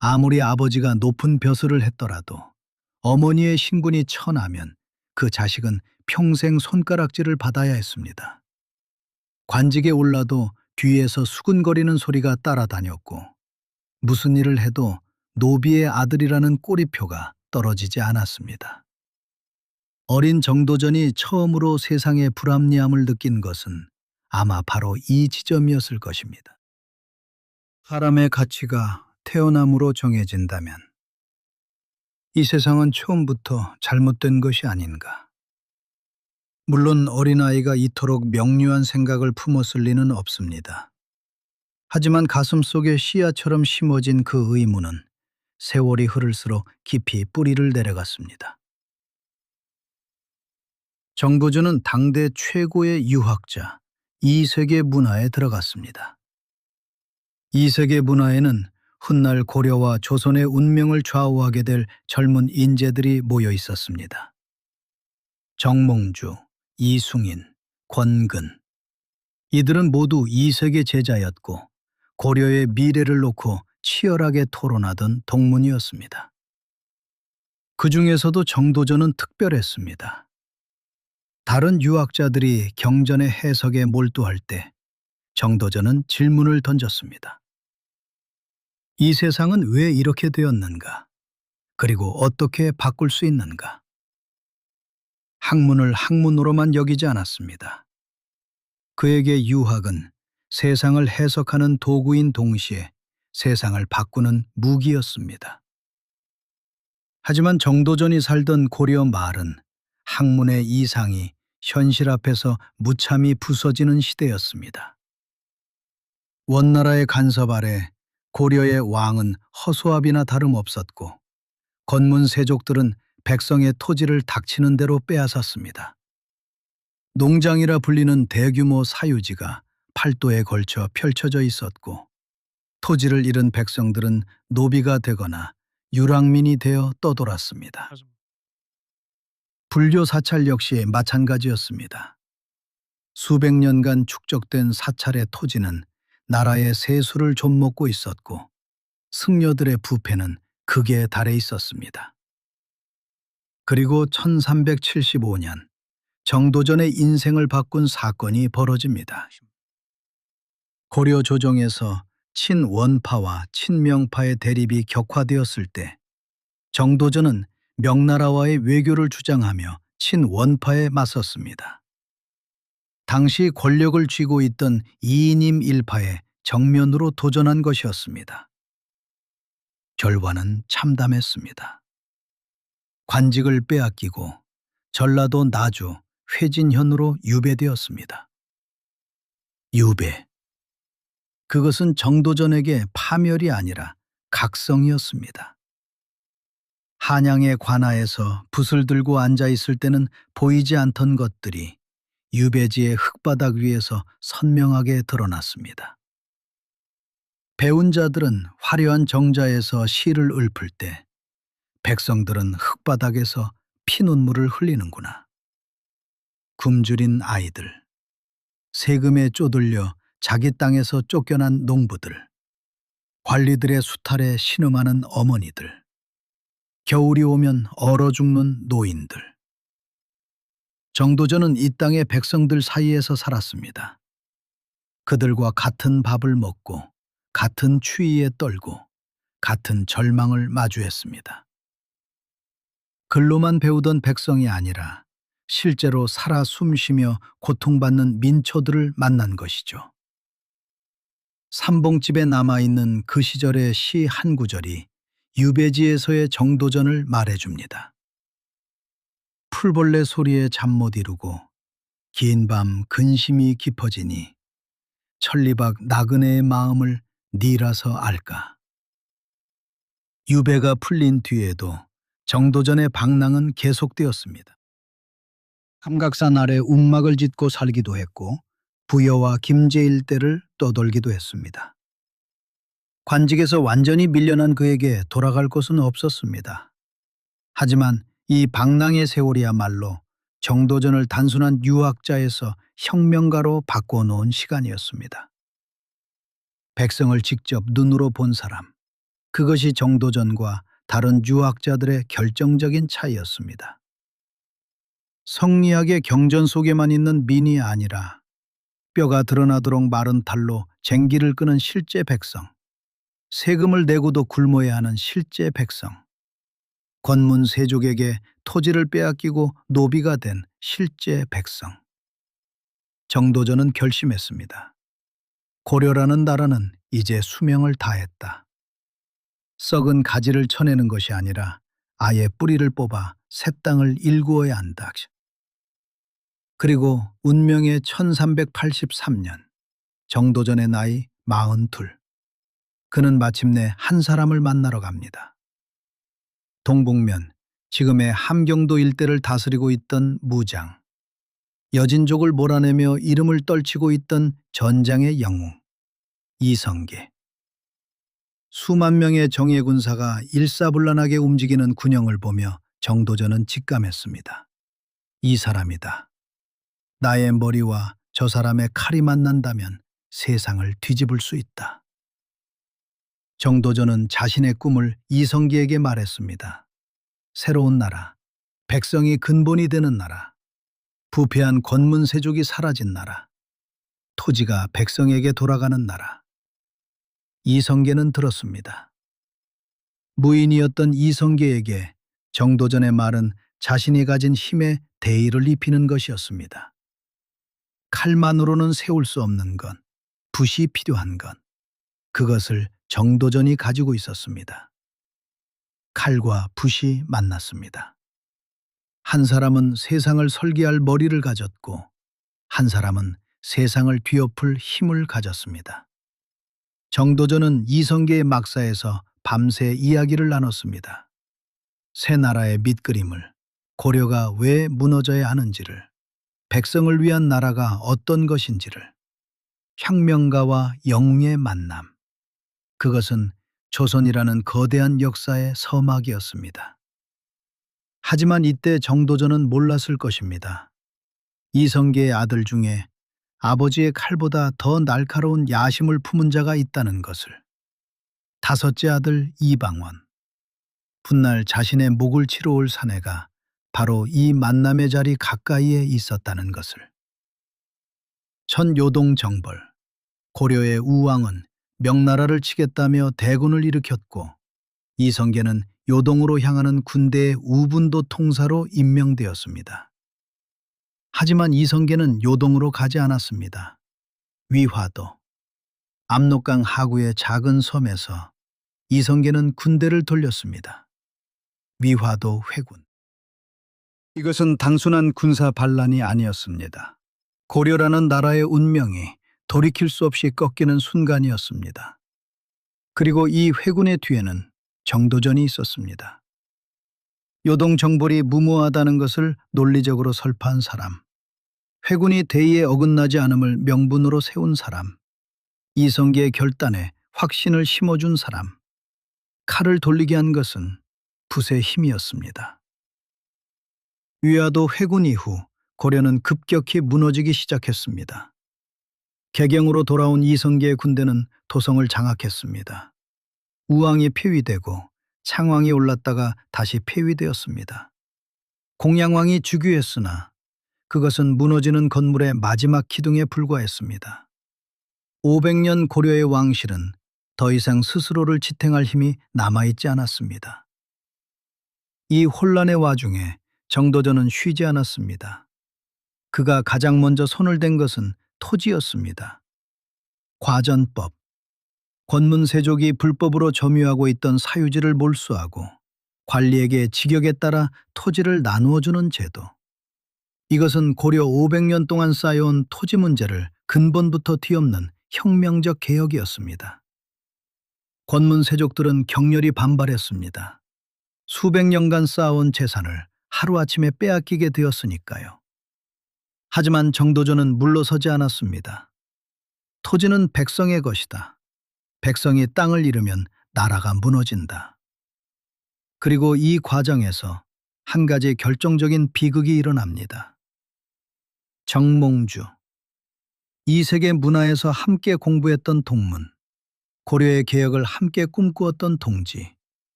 아무리 아버지가 높은 벼슬을 했더라도 어머니의 신분이 처나면 그 자식은 평생 손가락질을 받아야 했습니다. 관직에 올라도 뒤에서 수근거리는 소리가 따라다녔고 무슨 일을 해도 노비의 아들이라는 꼬리표가 떨어지지 않았습니다. 어린 정도전이 처음으로 세상의 불합리함을 느낀 것은 아마 바로 이 지점이었을 것입니다. 사람의 가치가 태어남으로 정해진다면 이 세상은 처음부터 잘못된 것이 아닌가. 물론 어린아이가 이토록 명료한 생각을 품었을 리는 없습니다. 하지만 가슴속에 씨앗처럼 심어진 그 의무는 세월이 흐를수록 깊이 뿌리를 내려갔습니다. 정부주는 당대 최고의 유학자 이세계 문화에 들어갔습니다. 이세계 문화에는 훗날 고려와 조선의 운명을 좌우하게 될 젊은 인재들이 모여 있었습니다. 정몽주, 이숭인, 권근. 이들은 모두 이세계 제자였고 고려의 미래를 놓고 치열하게 토론하던 동문이었습니다. 그 중에서도 정도전은 특별했습니다. 다른 유학자들이 경전의 해석에 몰두할 때 정도전은 질문을 던졌습니다. 이 세상은 왜 이렇게 되었는가? 그리고 어떻게 바꿀 수 있는가? 학문을 학문으로만 여기지 않았습니다. 그에게 유학은 세상을 해석하는 도구인 동시에 세상을 바꾸는 무기였습니다. 하지만 정도전이 살던 고려 말은 학문의 이상이 현실 앞에서 무참히 부서지는 시대였습니다. 원나라의 간섭 아래 고려의 왕은 허수아비나 다름없었고 건문 세족들은 백성의 토지를 닥치는 대로 빼앗았습니다. 농장이라 불리는 대규모 사유지가 팔도에 걸쳐 펼쳐져 있었고 토지를 잃은 백성들은 노비가 되거나 유랑민이 되어 떠돌았습니다. 불교 사찰 역시 마찬가지였습니다. 수백 년간 축적된 사찰의 토지는 나라의 세수를 좀먹고 있었고 승려들의 부패는 극에 달해 있었습니다. 그리고 1375년 정도전의 인생을 바꾼 사건이 벌어집니다. 고려 조정에서 친원파와 친명파의 대립이 격화되었을 때 정도전은 명나라와의 외교를 주장하며 친원파에 맞섰습니다. 당시 권력을 쥐고 있던 이인임 일파에 정면으로 도전한 것이었습니다. 결과는 참담했습니다. 관직을 빼앗기고 전라도 나주 회진현으로 유배되었습니다. 유배. 그것은 정도전에게 파멸이 아니라 각성이었습니다. 한양의 관아에서 붓을 들고 앉아 있을 때는 보이지 않던 것들이 유배지의 흙바닥 위에서 선명하게 드러났습니다. 배운 자들은 화려한 정자에서 시를 읊을 때 백성들은 흙바닥에서 피눈물을 흘리는구나. 굶주린 아이들, 세금에 쪼들려 자기 땅에서 쫓겨난 농부들, 관리들의 수탈에 신음하는 어머니들, 겨울이 오면 얼어 죽는 노인들. 정도전은 이 땅의 백성들 사이에서 살았습니다. 그들과 같은 밥을 먹고 같은 추위에 떨고 같은 절망을 마주했습니다. 글로만 배우던 백성이 아니라 실제로 살아 숨쉬며 고통받는 민초들을 만난 것이죠. 삼봉집에 남아있는 그 시절의 시 한 구절이 유배지에서의 정도전을 말해줍니다. 풀벌레 소리에 잠 못 이루고 긴 밤 근심이 깊어지니 천리박 나그네의 마음을 니라서 알까. 유배가 풀린 뒤에도 정도전의 방랑은 계속되었습니다. 삼각산 아래 움막을 짓고 살기도 했고 부여와 김제 일대를 떠돌기도 했습니다. 관직에서 완전히 밀려난 그에게 돌아갈 곳은 없었습니다. 하지만 이 방랑의 세월이야말로 정도전을 단순한 유학자에서 혁명가로 바꿔놓은 시간이었습니다. 백성을 직접 눈으로 본 사람, 그것이 정도전과 다른 유학자들의 결정적인 차이였습니다. 성리학의 경전 속에만 있는 민이 아니라 뼈가 드러나도록 마른 탈로 쟁기를 끄는 실제 백성, 세금을 내고도 굶어야 하는 실제 백성, 권문 세족에게 토지를 빼앗기고 노비가 된 실제 백성. 정도전은 결심했습니다. 고려라는 나라는 이제 수명을 다했다. 썩은 가지를 쳐내는 것이 아니라 아예 뿌리를 뽑아 새 땅을 일구어야 한다. 그리고 운명의 1383년, 정도전의 나이 42. 그는 마침내 한 사람을 만나러 갑니다. 동북면, 지금의 함경도 일대를 다스리고 있던 무장, 여진족을 몰아내며 이름을 떨치고 있던 전장의 영웅, 이성계. 수만 명의 정예 군사가 일사불란하게 움직이는 군영을 보며 정도전은 직감했습니다. 이 사람이다. 나의 머리와 저 사람의 칼이 만난다면 세상을 뒤집을 수 있다. 정도전은 자신의 꿈을 이성계에게 말했습니다. 새로운 나라, 백성이 근본이 되는 나라, 부패한 권문세족이 사라진 나라, 토지가 백성에게 돌아가는 나라. 이성계는 들었습니다. 무인이었던 이성계에게 정도전의 말은 자신이 가진 힘에 대의를 입히는 것이었습니다. 칼만으로는 세울 수 없는 것, 붓이 필요한 것, 그것을 정도전이 가지고 있었습니다. 칼과 붓이 만났습니다. 한 사람은 세상을 설계할 머리를 가졌고 한 사람은 세상을 뒤엎을 힘을 가졌습니다. 정도전은 이성계의 막사에서 밤새 이야기를 나눴습니다. 새 나라의 밑그림을, 고려가 왜 무너져야 하는지를, 백성을 위한 나라가 어떤 것인지를, 혁명가와 영웅의 만남. 그것은 조선이라는 거대한 역사의 서막이었습니다. 하지만 이때 정도전은 몰랐을 것입니다. 이성계의 아들 중에 아버지의 칼보다 더 날카로운 야심을 품은 자가 있다는 것을. 다섯째 아들 이방원. 훗날 자신의 목을 치러 올 사내가 바로 이 만남의 자리 가까이에 있었다는 것을. 천요동정벌. 고려의 우왕은 명나라를 치겠다며 대군을 일으켰고 이성계는 요동으로 향하는 군대의 우분도 통사로 임명되었습니다. 하지만 이성계는 요동으로 가지 않았습니다. 위화도, 압록강 하구의 작은 섬에서 이성계는 군대를 돌렸습니다. 위화도 회군. 이것은 단순한 군사 반란이 아니었습니다. 고려라는 나라의 운명이 돌이킬 수 없이 꺾이는 순간이었습니다. 그리고 이 회군의 뒤에는 정도전이 있었습니다. 요동 정벌이 무모하다는 것을 논리적으로 설파한 사람, 회군이 대의에 어긋나지 않음을 명분으로 세운 사람, 이성계의 결단에 확신을 심어준 사람, 칼을 돌리게 한 것은 붓의 힘이었습니다. 위화도 회군 이후 고려는 급격히 무너지기 시작했습니다. 개경으로 돌아온 이성계의 군대는 도성을 장악했습니다. 우왕이 폐위되고 창왕이 올랐다가 다시 폐위되었습니다. 공양왕이 즉위했으나 그것은 무너지는 건물의 마지막 기둥에 불과했습니다. 500년 고려의 왕실은 더 이상 스스로를 지탱할 힘이 남아있지 않았습니다. 이 혼란의 와중에 정도전은 쉬지 않았습니다. 그가 가장 먼저 손을 댄 것은 토지였습니다. 과전법. 권문세족이 불법으로 점유하고 있던 사유지를 몰수하고 관리에게 직역에 따라 토지를 나누어주는 제도. 이것은 고려 500년 동안 쌓여온 토지 문제를 근본부터 뒤엎는 혁명적 개혁이었습니다. 권문세족들은 격렬히 반발했습니다. 수백 년간 쌓아온 재산을 하루아침에 빼앗기게 되었으니까요. 하지만 정도전은 물러서지 않았습니다. 토지는 백성의 것이다. 백성이 땅을 잃으면 나라가 무너진다. 그리고 이 과정에서 한 가지 결정적인 비극이 일어납니다. 정몽주. 이 세계 문화에서 함께 공부했던 동문, 고려의 개혁을 함께 꿈꾸었던 동지.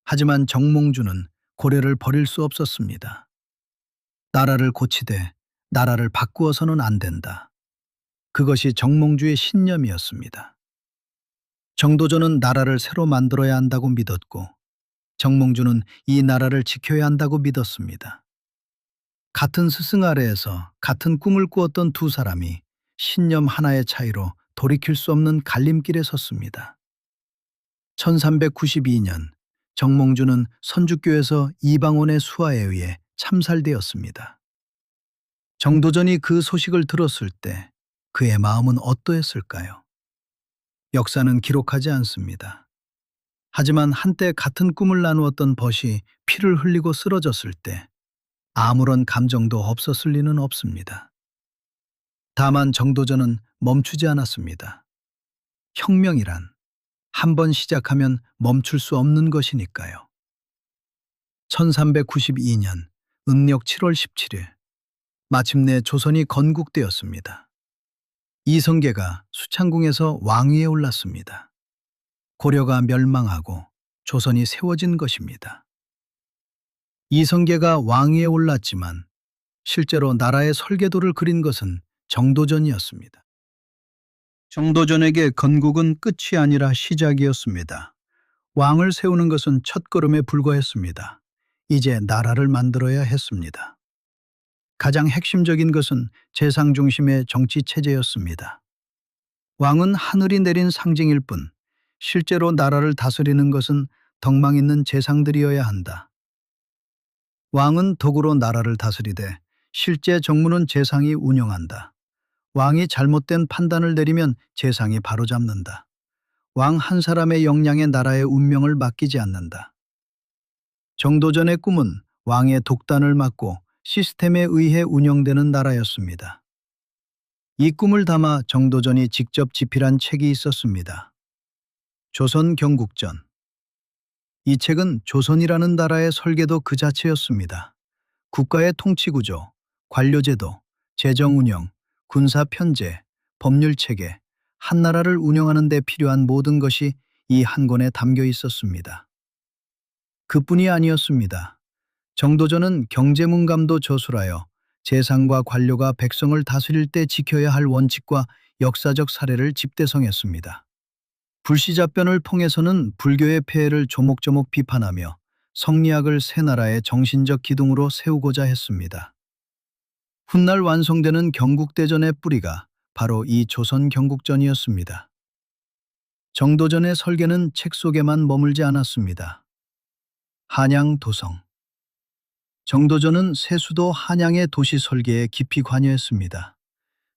하지만 정몽주는 고려를 버릴 수 없었습니다. 나라를 고치되 나라를 바꾸어서는 안 된다. 그것이 정몽주의 신념이었습니다. 정도전은 나라를 새로 만들어야 한다고 믿었고 정몽주는 이 나라를 지켜야 한다고 믿었습니다. 같은 스승 아래에서 같은 꿈을 꾸었던 두 사람이 신념 하나의 차이로 돌이킬 수 없는 갈림길에 섰습니다. 1392년 정몽주는 선주교에서 이방원의 수하에 의해 참살되었습니다. 정도전이 그 소식을 들었을 때 그의 마음은 어떠했을까요? 역사는 기록하지 않습니다. 하지만 한때 같은 꿈을 나누었던 벗이 피를 흘리고 쓰러졌을 때 아무런 감정도 없었을 리는 없습니다. 다만 정도전은 멈추지 않았습니다. 혁명이란 한 번 시작하면 멈출 수 없는 것이니까요. 1392년 음력 7월 17일 마침내 조선이 건국되었습니다. 이성계가 수창궁에서 왕위에 올랐습니다. 고려가 멸망하고 조선이 세워진 것입니다. 이성계가 왕위에 올랐지만 실제로 나라의 설계도를 그린 것은 정도전이었습니다. 정도전에게 건국은 끝이 아니라 시작이었습니다. 왕을 세우는 것은 첫걸음에 불과했습니다. 이제 나라를 만들어야 했습니다. 가장 핵심적인 것은 재상 중심의 정치 체제였습니다. 왕은 하늘이 내린 상징일 뿐 실제로 나라를 다스리는 것은 덕망 있는 재상들이어야 한다. 왕은 도구로 나라를 다스리되 실제 정무는 재상이 운영한다. 왕이 잘못된 판단을 내리면 재상이 바로잡는다. 왕 한 사람의 역량에 나라의 운명을 맡기지 않는다. 정도전의 꿈은 왕의 독단을 막고 시스템에 의해 운영되는 나라였습니다. 이 꿈을 담아 정도전이 직접 집필한 책이 있었습니다. 조선 경국전. 이 책은 조선이라는 나라의 설계도 그 자체였습니다. 국가의 통치구조, 관료제도, 재정운영, 군사 편제, 법률 체계, 한나라를 운영하는 데 필요한 모든 것이 이 한 권에 담겨 있었습니다. 그뿐이 아니었습니다. 정도전은 경제문감도 저술하여 재상과 관료가 백성을 다스릴 때 지켜야 할 원칙과 역사적 사례를 집대성했습니다. 불시잡변을 통해서는 불교의 폐해를 조목조목 비판하며 성리학을 새 나라의 정신적 기둥으로 세우고자 했습니다. 훗날 완성되는 경국대전의 뿌리가 바로 이 조선 경국전이었습니다. 정도전의 설계는 책 속에만 머물지 않았습니다. 한양 도성. 정도전은 세수도 한양의 도시 설계에 깊이 관여했습니다.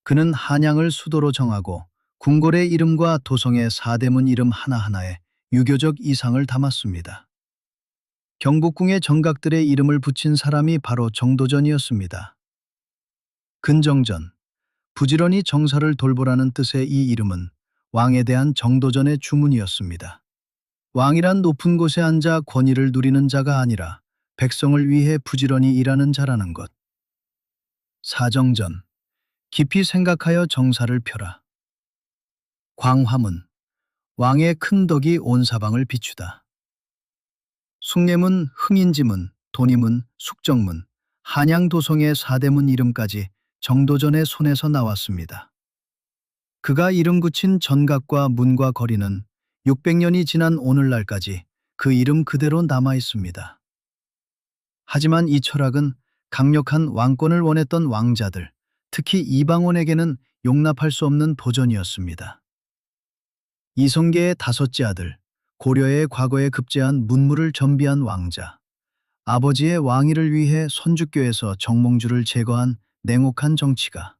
그는 한양을 수도로 정하고 궁궐의 이름과 도성의 사대문 이름 하나하나에 유교적 이상을 담았습니다. 경복궁의 정각들의 이름을 붙인 사람이 바로 정도전이었습니다. 근정전, 부지런히 정사를 돌보라는 뜻의 이 이름은 왕에 대한 정도전의 주문이었습니다. 왕이란 높은 곳에 앉아 권위를 누리는 자가 아니라 백성을 위해 부지런히 일하는 자라는 것. 사정전, 깊이 생각하여 정사를 펴라. 광화문, 왕의 큰 덕이 온 사방을 비추다. 숭례문, 흥인지문, 돈이문, 숙정문, 한양도성의 사대문 이름까지 정도전의 손에서 나왔습니다. 그가 이름 붙인 전각과 문과 거리는 600년이 지난 오늘날까지 그 이름 그대로 남아 있습니다. 하지만 이 철학은 강력한 왕권을 원했던 왕자들, 특히 이방원에게는 용납할 수 없는 도전이었습니다. 이성계의 다섯째 아들, 고려의 과거에 급제한 문무를 전비한 왕자, 아버지의 왕위를 위해 선주교에서 정몽주를 제거한 냉혹한 정치가,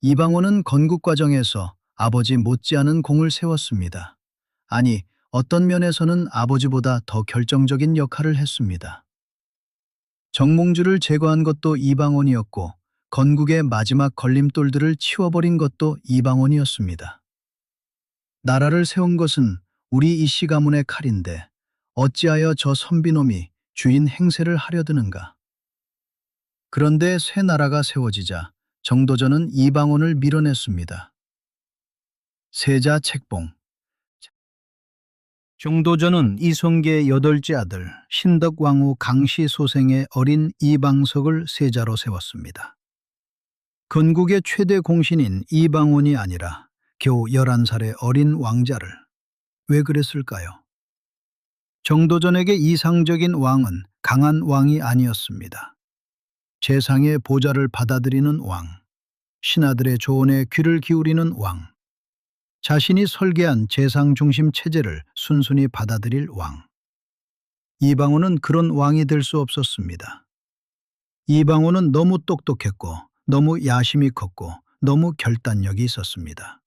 이방원은 건국 과정에서 아버지 못지않은 공을 세웠습니다. 아니, 어떤 면에서는 아버지보다 더 결정적인 역할을 했습니다. 정몽주를 제거한 것도 이방원이었고 건국의 마지막 걸림돌들을 치워버린 것도 이방원이었습니다. 나라를 세운 것은 우리 이씨 가문의 칼인데 어찌하여 저 선비놈이 주인 행세를 하려 드는가. 그런데 새 나라가 세워지자 정도전은 이방원을 밀어냈습니다. 세자 책봉. 정도전은 이성계의 여덟째 아들 신덕왕후 강씨 소생의 어린 이방석을 세자로 세웠습니다. 건국의 최대 공신인 이방원이 아니라 겨우 11살의 어린 왕자를. 왜 그랬을까요? 정도전에게 이상적인 왕은 강한 왕이 아니었습니다. 재상의 보좌를 받아들이는 왕, 신하들의 조언에 귀를 기울이는 왕, 자신이 설계한 재상 중심 체제를 순순히 받아들일 왕. 이방원은 그런 왕이 될 수 없었습니다. 이방원은 너무 똑똑했고 너무 야심이 컸고 너무 결단력이 있었습니다.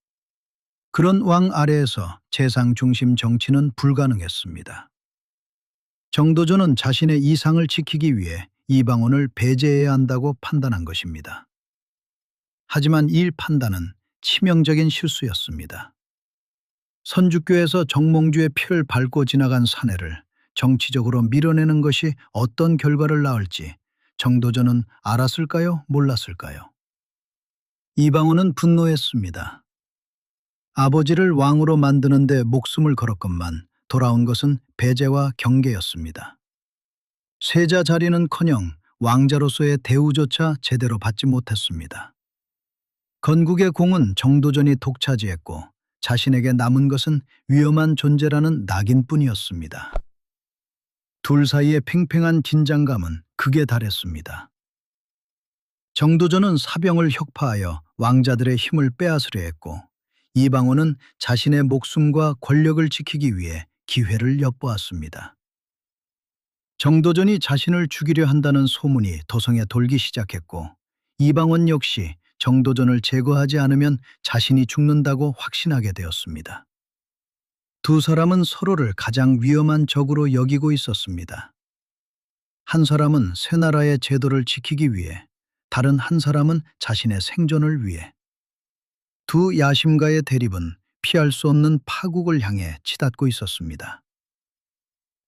그런 왕 아래에서 재상 중심 정치는 불가능했습니다. 정도전은 자신의 이상을 지키기 위해 이방원을 배제해야 한다고 판단한 것입니다. 하지만 이 판단은 치명적인 실수였습니다. 선주교에서 정몽주의 피를 밟고 지나간 사내를 정치적으로 밀어내는 것이 어떤 결과를 낳을지 정도전은 알았을까요? 몰랐을까요? 이방원은 분노했습니다. 아버지를 왕으로 만드는 데 목숨을 걸었건만 돌아온 것은 배제와 경계였습니다. 세자 자리는커녕 왕자로서의 대우조차 제대로 받지 못했습니다. 건국의 공은 정도전이 독차지했고 자신에게 남은 것은 위험한 존재라는 낙인뿐이었습니다. 둘 사이의 팽팽한 긴장감은 극에 달했습니다. 정도전은 사병을 혁파하여 왕자들의 힘을 빼앗으려 했고 이방원은 자신의 목숨과 권력을 지키기 위해 기회를 엿보았습니다. 정도전이 자신을 죽이려 한다는 소문이 도성에 돌기 시작했고 이방원 역시 정도전을 제거하지 않으면 자신이 죽는다고 확신하게 되었습니다. 두 사람은 서로를 가장 위험한 적으로 여기고 있었습니다. 한 사람은 새 나라의 제도를 지키기 위해, 다른 한 사람은 자신의 생존을 위해. 두 야심가의 대립은 피할 수 없는 파국을 향해 치닫고 있었습니다.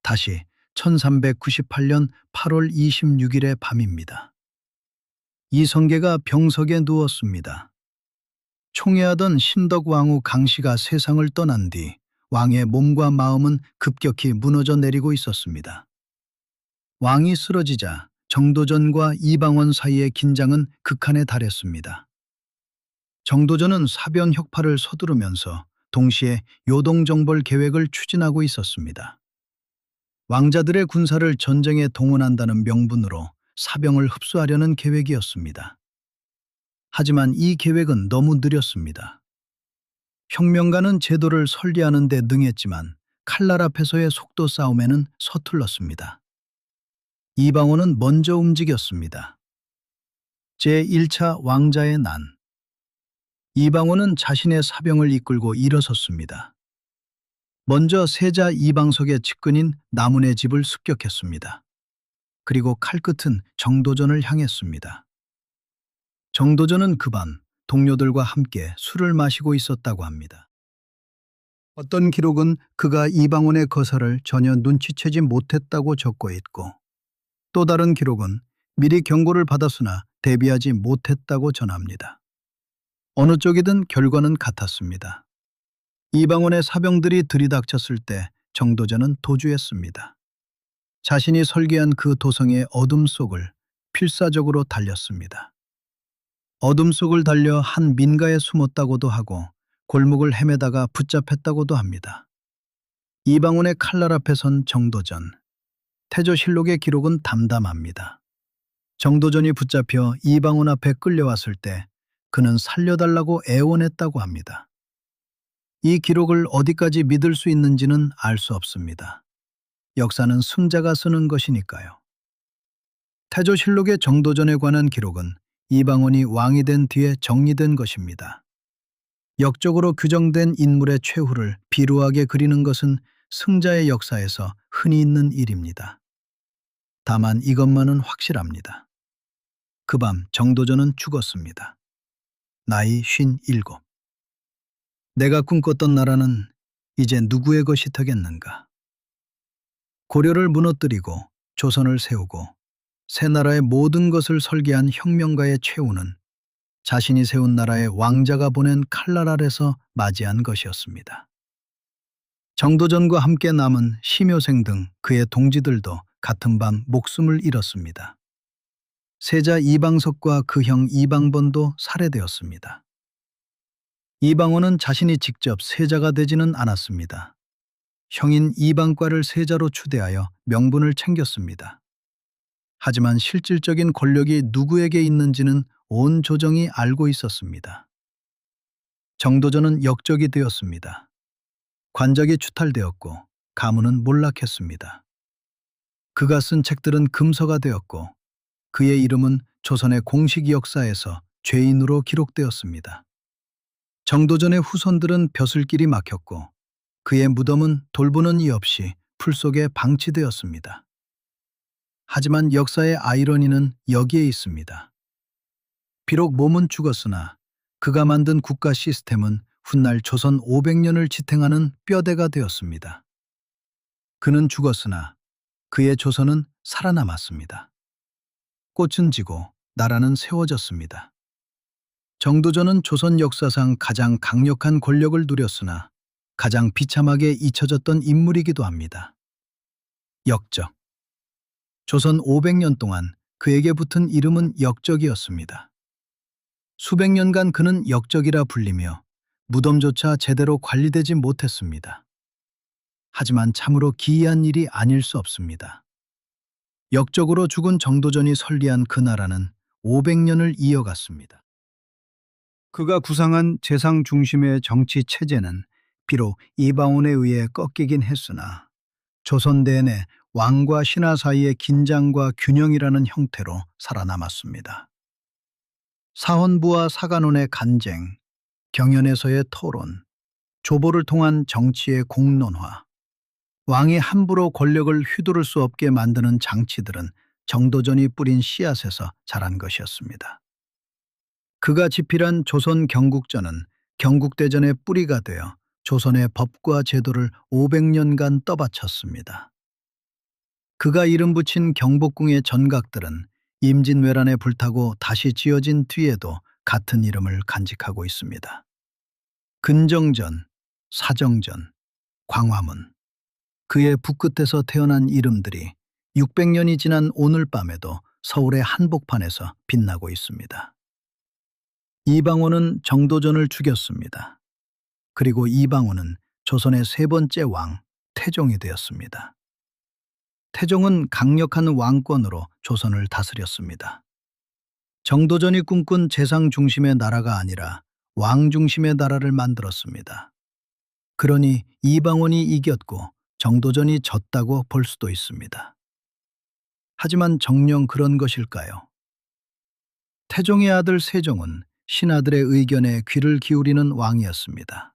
다시 1398년 8월 26일의 밤입니다. 이성계가 병석에 누웠습니다. 총애하던 신덕왕후 강씨가 세상을 떠난 뒤 왕의 몸과 마음은 급격히 무너져 내리고 있었습니다. 왕이 쓰러지자 정도전과 이방원 사이의 긴장은 극한에 달했습니다. 정도전은 사변 혁파를 서두르면서 동시에 요동정벌 계획을 추진하고 있었습니다. 왕자들의 군사를 전쟁에 동원한다는 명분으로 사병을 흡수하려는 계획이었습니다. 하지만 이 계획은 너무 느렸습니다. 혁명가는 제도를 설리하는 데 능했지만 칼날 앞에서의 속도 싸움에는 서툴렀습니다. 이방원은 먼저 움직였습니다. 제1차 왕자의 난. 이방원은 자신의 사병을 이끌고 일어섰습니다. 먼저 세자 이방석의 측근인 남운의 집을 습격했습니다. 그리고 칼끝은 정도전을 향했습니다. 정도전은 그 밤 동료들과 함께 술을 마시고 있었다고 합니다. 어떤 기록은 그가 이방원의 거사를 전혀 눈치채지 못했다고 적고 있고, 또 다른 기록은 미리 경고를 받았으나 대비하지 못했다고 전합니다. 어느 쪽이든 결과는 같았습니다. 이방원의 사병들이 들이닥쳤을 때 정도전은 도주했습니다. 자신이 설계한 그 도성의 어둠 속을 필사적으로 달렸습니다. 어둠 속을 달려 한 민가에 숨었다고도 하고 골목을 헤매다가 붙잡혔다고도 합니다. 이방원의 칼날 앞에 선 정도전. 태조실록의 기록은 담담합니다. 정도전이 붙잡혀 이방원 앞에 끌려왔을 때 그는 살려달라고 애원했다고 합니다. 이 기록을 어디까지 믿을 수 있는지는 알 수 없습니다. 역사는 승자가 쓰는 것이니까요. 태조실록의 정도전에 관한 기록은 이방원이 왕이 된 뒤에 정리된 것입니다. 역적으로 규정된 인물의 최후를 비루하게 그리는 것은 승자의 역사에서 흔히 있는 일입니다. 다만 이것만은 확실합니다. 그 밤 정도전은 죽었습니다. 나이 57. 내가 꿈꿨던 나라는 이제 누구의 것이 되겠는가. 고려를 무너뜨리고 조선을 세우고 새 나라의 모든 것을 설계한 혁명가의 최후는 자신이 세운 나라의 왕자가 보낸 칼날 아래서 맞이한 것이었습니다. 정도전과 함께 남은 심효생 등 그의 동지들도 같은 밤 목숨을 잃었습니다. 세자 이방석과 그 형 이방번도 살해되었습니다. 이방원은 자신이 직접 세자가 되지는 않았습니다. 형인 이방과를 세자로 추대하여 명분을 챙겼습니다. 하지만 실질적인 권력이 누구에게 있는지는 온 조정이 알고 있었습니다. 정도전은 역적이 되었습니다. 관적이 추탈되었고 가문은 몰락했습니다. 그가 쓴 책들은 금서가 되었고 그의 이름은 조선의 공식 역사에서 죄인으로 기록되었습니다. 정도전의 후손들은 벼슬길이 막혔고 그의 무덤은 돌보는 이 없이 풀 속에 방치되었습니다. 하지만 역사의 아이러니는 여기에 있습니다. 비록 몸은 죽었으나 그가 만든 국가 시스템은 훗날 조선 500년을 지탱하는 뼈대가 되었습니다. 그는 죽었으나 그의 조선은 살아남았습니다. 꽃은 지고 나라는 세워졌습니다. 정도전은 조선 역사상 가장 강력한 권력을 누렸으나 가장 비참하게 잊혀졌던 인물이기도 합니다. 역적. 조선 500년 동안 그에게 붙은 이름은 역적이었습니다. 수백 년간 그는 역적이라 불리며 무덤조차 제대로 관리되지 못했습니다. 하지만 참으로 기이한 일이 아닐 수 없습니다. 역적으로 죽은 정도전이 설리한 그 나라는 500년을 이어갔습니다. 그가 구상한 재상 중심의 정치 체제는 비록 이방원에 의해 꺾이긴 했으나 조선 내내 왕과 신하 사이의 긴장과 균형이라는 형태로 살아남았습니다. 사헌부와 사관원의 간쟁, 경연에서의 토론, 조보를 통한 정치의 공론화, 왕이 함부로 권력을 휘두를 수 없게 만드는 장치들은 정도전이 뿌린 씨앗에서 자란 것이었습니다. 그가 집필한 조선 경국전은 경국대전의 뿌리가 되어 조선의 법과 제도를 500년간 떠받쳤습니다. 그가 이름 붙인 경복궁의 전각들은 임진왜란에 불타고 다시 지어진 뒤에도 같은 이름을 간직하고 있습니다. 근정전, 사정전, 광화문. 그의 북끝에서 태어난 이름들이 600년이 지난 오늘 밤에도 서울의 한복판에서 빛나고 있습니다. 이방원은 정도전을 죽였습니다. 그리고 이방원은 조선의 세 번째 왕 태종이 되었습니다. 태종은 강력한 왕권으로 조선을 다스렸습니다. 정도전이 꿈꾼 재상 중심의 나라가 아니라 왕 중심의 나라를 만들었습니다. 그러니 이방원이 이겼고 정도전이 졌다고 볼 수도 있습니다. 하지만 정녕 그런 것일까요? 태종의 아들 세종은 신하들의 의견에 귀를 기울이는 왕이었습니다.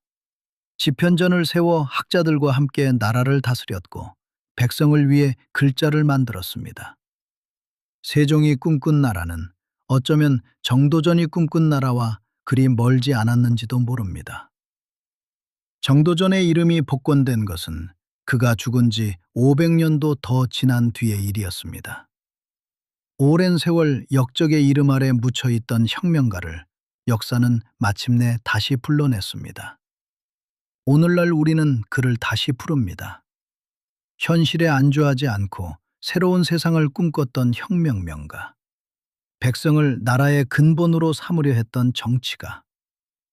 집현전을 세워 학자들과 함께 나라를 다스렸고 백성을 위해 글자를 만들었습니다. 세종이 꿈꾼 나라는 어쩌면 정도전이 꿈꾼 나라와 그리 멀지 않았는지도 모릅니다. 정도전의 이름이 복권된 것은 그가 죽은 지 500년도 더 지난 뒤의 일이었습니다. 오랜 세월 역적의 이름 아래 묻혀있던 혁명가를 역사는 마침내 다시 불러냈습니다. 오늘날 우리는 그를 다시 부릅니다. 현실에 안주하지 않고 새로운 세상을 꿈꿨던 혁명명가, 백성을 나라의 근본으로 삼으려 했던 정치가,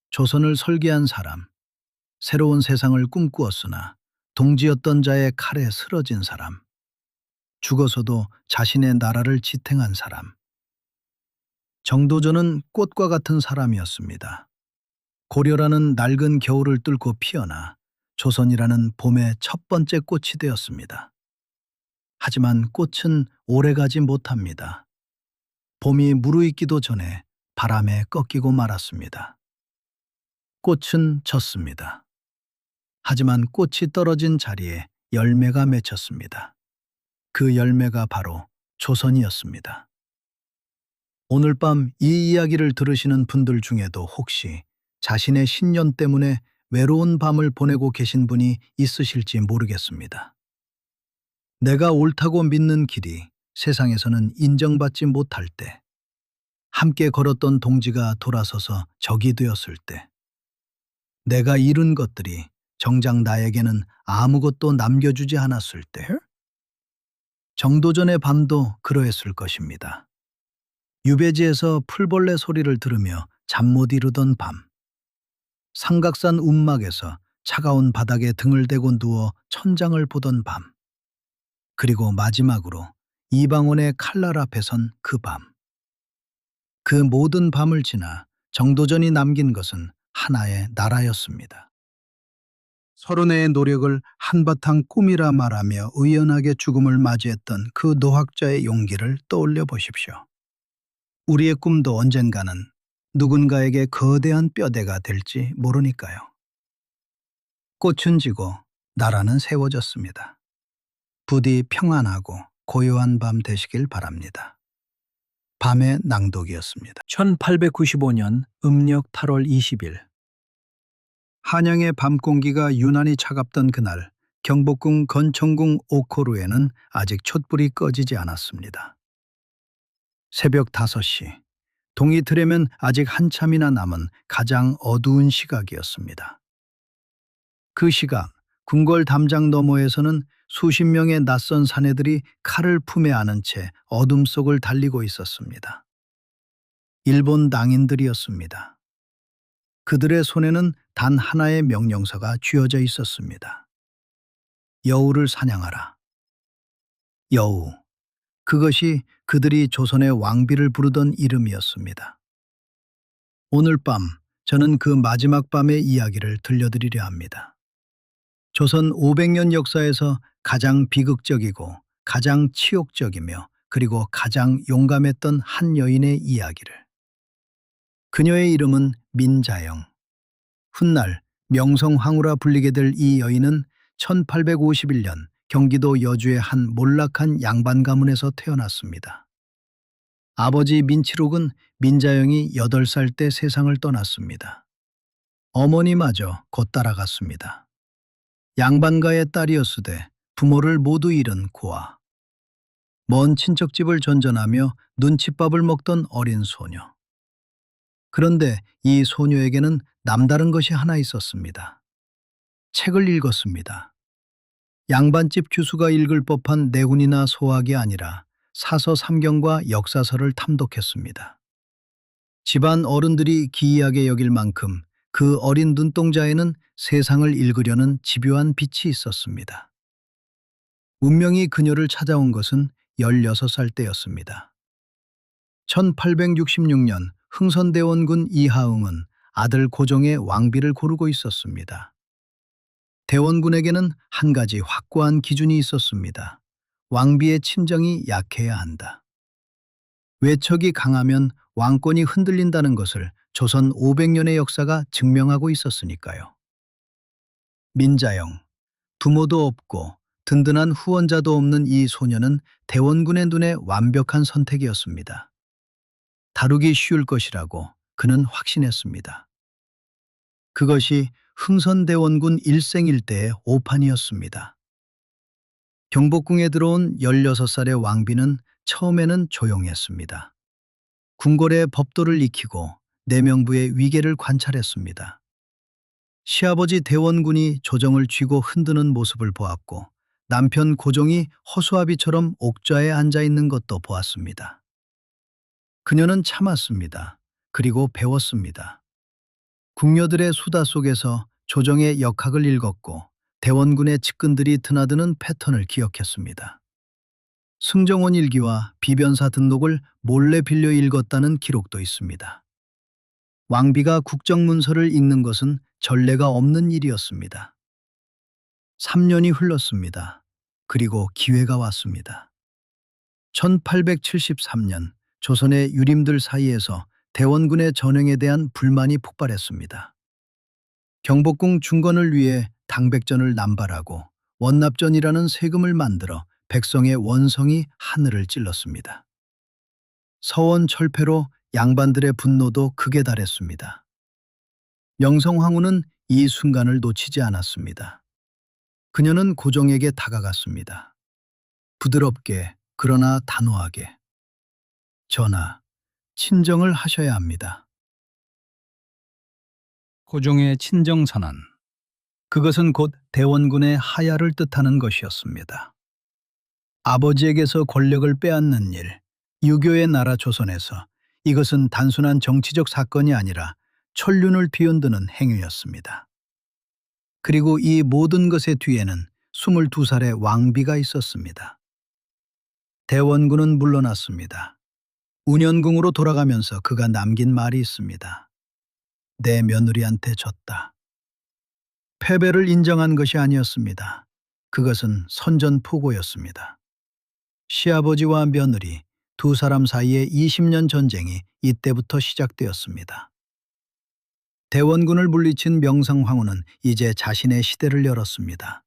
조선을 설계한 사람, 새로운 세상을 꿈꾸었으나 동지였던 자의 칼에 쓰러진 사람, 죽어서도 자신의 나라를 지탱한 사람. 정도전은 꽃과 같은 사람이었습니다. 고려라는 낡은 겨울을 뚫고 피어나 조선이라는 봄의 첫 번째 꽃이 되었습니다. 하지만 꽃은 오래가지 못합니다. 봄이 무르익기도 전에 바람에 꺾이고 말았습니다. 꽃은 졌습니다. 하지만 꽃이 떨어진 자리에 열매가 맺혔습니다. 그 열매가 바로 조선이었습니다. 오늘 밤 이 이야기를 들으시는 분들 중에도 혹시 자신의 신년 때문에 외로운 밤을 보내고 계신 분이 있으실지 모르겠습니다. 내가 옳다고 믿는 길이 세상에서는 인정받지 못할 때, 함께 걸었던 동지가 돌아서서 적이 되었을 때, 내가 잃은 것들이 정작 나에게는 아무것도 남겨주지 않았을 때, 정도전의 밤도 그러했을 것입니다. 유배지에서 풀벌레 소리를 들으며 잠 못 이루던 밤, 삼각산 움막에서 차가운 바닥에 등을 대고 누워 천장을 보던 밤, 그리고 마지막으로 이방원의 칼날 앞에 선 그 밤. 그 모든 밤을 지나 정도전이 남긴 것은 하나의 나라였습니다. 서른의 노력을 한바탕 꿈이라 말하며 의연하게 죽음을 맞이했던 그 노학자의 용기를 떠올려 보십시오. 우리의 꿈도 언젠가는 누군가에게 거대한 뼈대가 될지 모르니까요. 꽃은 지고 나라는 세워졌습니다. 부디 평안하고 고요한 밤 되시길 바랍니다. 밤의 낭독이었습니다. 1895년 음력 8월 20일. 한양의 밤 공기가 유난히 차갑던 그날, 경복궁 건청궁 옥호루에는 아직 촛불이 꺼지지 않았습니다. 새벽 5시, 동이 들려면 아직 한참이나 남은 가장 어두운 시각이었습니다. 그 시각, 궁궐 담장 너머에서는 수십 명의 낯선 사내들이 칼을 품에 안은 채 어둠 속을 달리고 있었습니다. 일본 낭인들이었습니다. 그들의 손에는 단 하나의 명령서가 쥐어져 있었습니다. 여우를 사냥하라. 여우. 그것이 그들이 조선의 왕비를 부르던 이름이었습니다. 오늘 밤 저는 그 마지막 밤의 이야기를 들려드리려 합니다. 조선 500년 역사에서 가장 비극적이고 가장 치욕적이며 그리고 가장 용감했던 한 여인의 이야기를. 그녀의 이름은 민자영. 훗날 명성황후라 불리게 될 이 여인은 1851년 경기도 여주의 한 몰락한 양반 가문에서 태어났습니다. 아버지 민치록은 민자영이 8살 때 세상을 떠났습니다. 어머니마저 곧 따라갔습니다. 양반가의 딸이었으되 부모를 모두 잃은 고아. 먼 친척집을 전전하며 눈칫밥을 먹던 어린 소녀. 그런데 이 소녀에게는 남다른 것이 하나 있었습니다. 책을 읽었습니다. 양반집 교수가 읽을 법한 내훈이나 소학이 아니라 사서 삼경과 역사서를 탐독했습니다. 집안 어른들이 기이하게 여길 만큼 그 어린 눈동자에는 세상을 읽으려는 집요한 빛이 있었습니다. 운명이 그녀를 찾아온 것은 16살 때였습니다. 1866년 흥선대원군 이하응은 아들 고종의 왕비를 고르고 있었습니다. 대원군에게는 한 가지 확고한 기준이 있었습니다. 왕비의 친정이 약해야 한다. 외척이 강하면 왕권이 흔들린다는 것을 조선 500년의 역사가 증명하고 있었으니까요. 민자영, 부모도 없고 든든한 후원자도 없는 이 소녀는 대원군의 눈에 완벽한 선택이었습니다. 다루기 쉬울 것이라고 그는 확신했습니다. 그것이 흥선대원군 일생일대의 오판이었습니다. 경복궁에 들어온 16살의 왕비는 처음에는 조용했습니다. 궁궐의 법도를 익히고 내명부의 위계를 관찰했습니다. 시아버지 대원군이 조정을 쥐고 흔드는 모습을 보았고 남편 고종이 허수아비처럼 옥좌에 앉아 있는 것도 보았습니다. 그녀는 참았습니다. 그리고 배웠습니다. 궁녀들의 수다 속에서 조정의 역학을 읽었고 대원군의 측근들이 드나드는 패턴을 기억했습니다. 승정원 일기와 비변사 등록을 몰래 빌려 읽었다는 기록도 있습니다. 왕비가 국정문서를 읽는 것은 전례가 없는 일이었습니다. 3년이 흘렀습니다. 그리고 기회가 왔습니다. 1873년 조선의 유림들 사이에서 대원군의 전횡에 대한 불만이 폭발했습니다. 경복궁 중건을 위해 당백전을 남발하고 원납전이라는 세금을 만들어 백성의 원성이 하늘을 찔렀습니다. 서원 철폐로 양반들의 분노도 극에 달했습니다. 명성황후는 이 순간을 놓치지 않았습니다. 그녀는 고종에게 다가갔습니다. 부드럽게 그러나 단호하게. 전하, 친정을 하셔야 합니다. 고종의 친정선언. 그것은 곧 대원군의 하야를 뜻하는 것이었습니다. 아버지에게서 권력을 빼앗는 일, 유교의 나라 조선에서 이것은 단순한 정치적 사건이 아니라 천륜을 뒤흔드는 행위였습니다. 그리고 이 모든 것의 뒤에는 22살의 왕비가 있었습니다. 대원군은 물러났습니다. 운현궁으로 돌아가면서 그가 남긴 말이 있습니다. 내 며느리한테 졌다. 패배를 인정한 것이 아니었습니다. 그것은 선전포고였습니다. 시아버지와 며느리 두 사람 사이의 20년 전쟁이 이때부터 시작되었습니다. 대원군을 물리친 명성황후는 이제 자신의 시대를 열었습니다.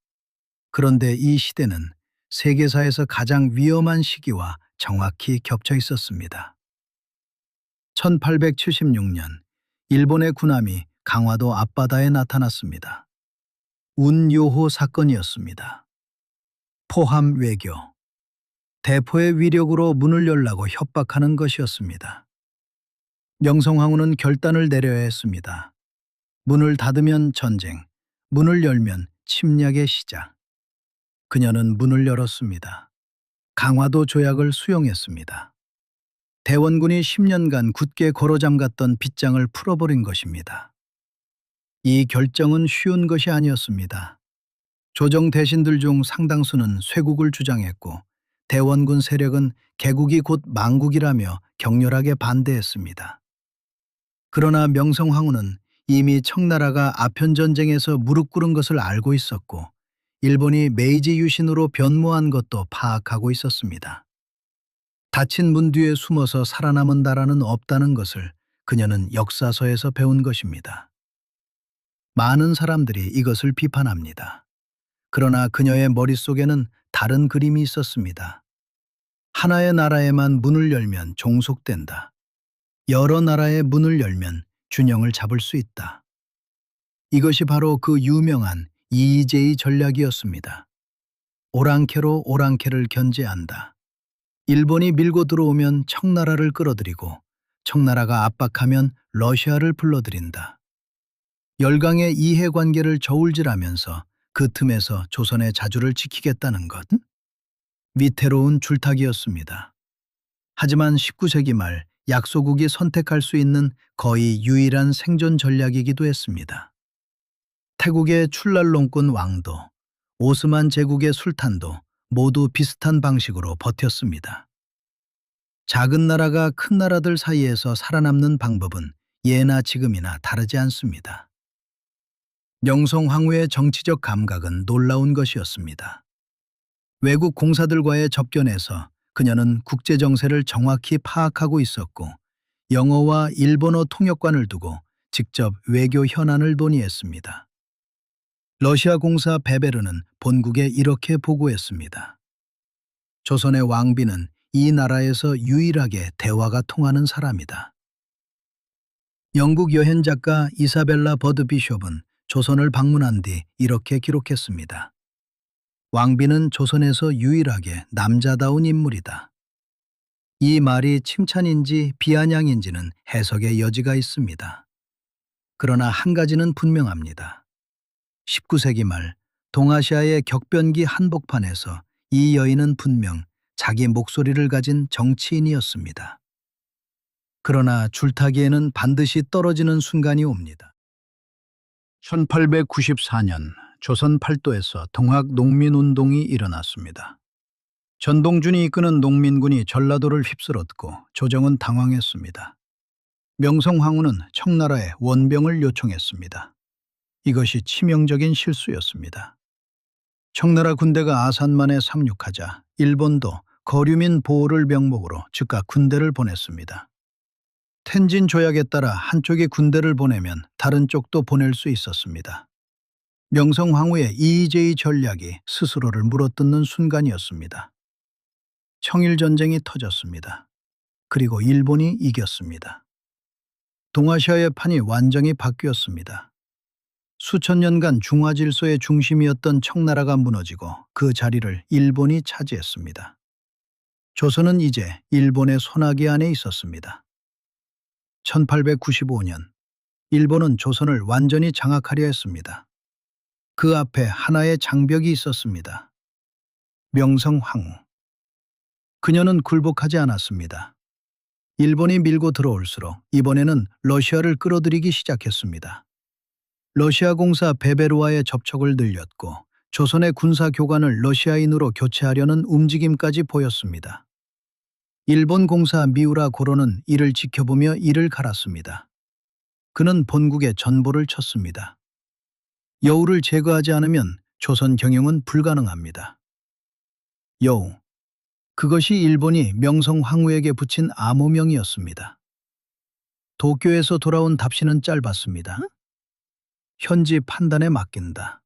그런데 이 시대는 세계사에서 가장 위험한 시기와 정확히 겹쳐 있었습니다. 1876년 일본의 군함이 강화도 앞바다에 나타났습니다. 운요호 사건이었습니다. 포함 외교. 대포의 위력으로 문을 열라고 협박하는 것이었습니다. 명성황후는 결단을 내려야 했습니다. 문을 닫으면 전쟁, 문을 열면 침략의 시작. 그녀는 문을 열었습니다. 강화도 조약을 수용했습니다. 대원군이 10년간 굳게 걸어잠갔던 빗장을 풀어버린 것입니다. 이 결정은 쉬운 것이 아니었습니다. 조정 대신들 중 상당수는 쇄국을 주장했고 대원군 세력은 개국이 곧 망국이라며 격렬하게 반대했습니다. 그러나 명성황후는 이미 청나라가 아편전쟁에서 무릎 꿇은 것을 알고 있었고 일본이 메이지 유신으로 변모한 것도 파악하고 있었습니다. 닫힌 문 뒤에 숨어서 살아남은 나라는 없다는 것을 그녀는 역사서에서 배운 것입니다. 많은 사람들이 이것을 비판합니다. 그러나 그녀의 머릿속에는 다른 그림이 있었습니다. 하나의 나라에만 문을 열면 종속된다. 여러 나라의 문을 열면 균형을 잡을 수 있다. 이것이 바로 그 유명한 이의제의 전략이었습니다. 오랑캐로 오랑캐를 견제한다. 일본이 밀고 들어오면 청나라를 끌어들이고 청나라가 압박하면 러시아를 불러들인다. 열강의 이해관계를 저울질하면서 그 틈에서 조선의 자주를 지키겠다는 것. 위태로운 줄타기였습니다. 하지만 19세기 말 약소국이 선택할 수 있는 거의 유일한 생존 전략이기도 했습니다. 태국의 출랄롱군 왕도, 오스만 제국의 술탄도 모두 비슷한 방식으로 버텼습니다. 작은 나라가 큰 나라들 사이에서 살아남는 방법은 예나 지금이나 다르지 않습니다. 명성황후의 정치적 감각은 놀라운 것이었습니다. 외국 공사들과의 접견에서 그녀는 국제 정세를 정확히 파악하고 있었고 영어와 일본어 통역관을 두고 직접 외교 현안을 논의했습니다. 러시아 공사 베베르는 본국에 이렇게 보고했습니다. 조선의 왕비는 이 나라에서 유일하게 대화가 통하는 사람이다. 영국 여행 작가 이사벨라 버드 비숍은 조선을 방문한 뒤 이렇게 기록했습니다. 왕비는 조선에서 유일하게 남자다운 인물이다. 이 말이 칭찬인지 비아냥인지는 해석의 여지가 있습니다. 그러나 한 가지는 분명합니다. 19세기 말 동아시아의 격변기 한복판에서 이 여인은 분명 자기 목소리를 가진 정치인이었습니다. 그러나 줄타기에는 반드시 떨어지는 순간이 옵니다. 1894년 조선 팔도에서 동학 농민운동이 일어났습니다. 전동준이 이끄는 농민군이 전라도를 휩쓸었고 조정은 당황했습니다. 명성황후는 청나라에 원병을 요청했습니다. 이것이 치명적인 실수였습니다. 청나라 군대가 아산만에 상륙하자 일본도 거류민 보호를 명목으로 즉각 군대를 보냈습니다. 텐진 조약에 따라 한쪽이 군대를 보내면 다른 쪽도 보낼 수 있었습니다. 명성황후의 이의제의 전략이 스스로를 물어뜯는 순간이었습니다. 청일전쟁이 터졌습니다. 그리고 일본이 이겼습니다. 동아시아의 판이 완전히 바뀌었습니다. 수천 년간 중화질서의 중심이었던 청나라가 무너지고 그 자리를 일본이 차지했습니다. 조선은 이제 일본의 손아귀 안에 있었습니다. 1895년 일본은 조선을 완전히 장악하려 했습니다. 그 앞에 하나의 장벽이 있었습니다. 명성황후. 그녀는 굴복하지 않았습니다. 일본이 밀고 들어올수록 이번에는 러시아를 끌어들이기 시작했습니다. 러시아 공사 베베르와의 접촉을 늘렸고 조선의 군사 교관을 러시아인으로 교체하려는 움직임까지 보였습니다. 일본 공사 미우라 고로는 이를 지켜보며 이를 갈았습니다. 그는 본국에 전보를 쳤습니다. 여우를 제거하지 않으면 조선 경영은 불가능합니다. 여우. 그것이 일본이 명성황후에게 붙인 암호명이었습니다. 도쿄에서 돌아온 답시는 짧았습니다. 현지 판단에 맡긴다.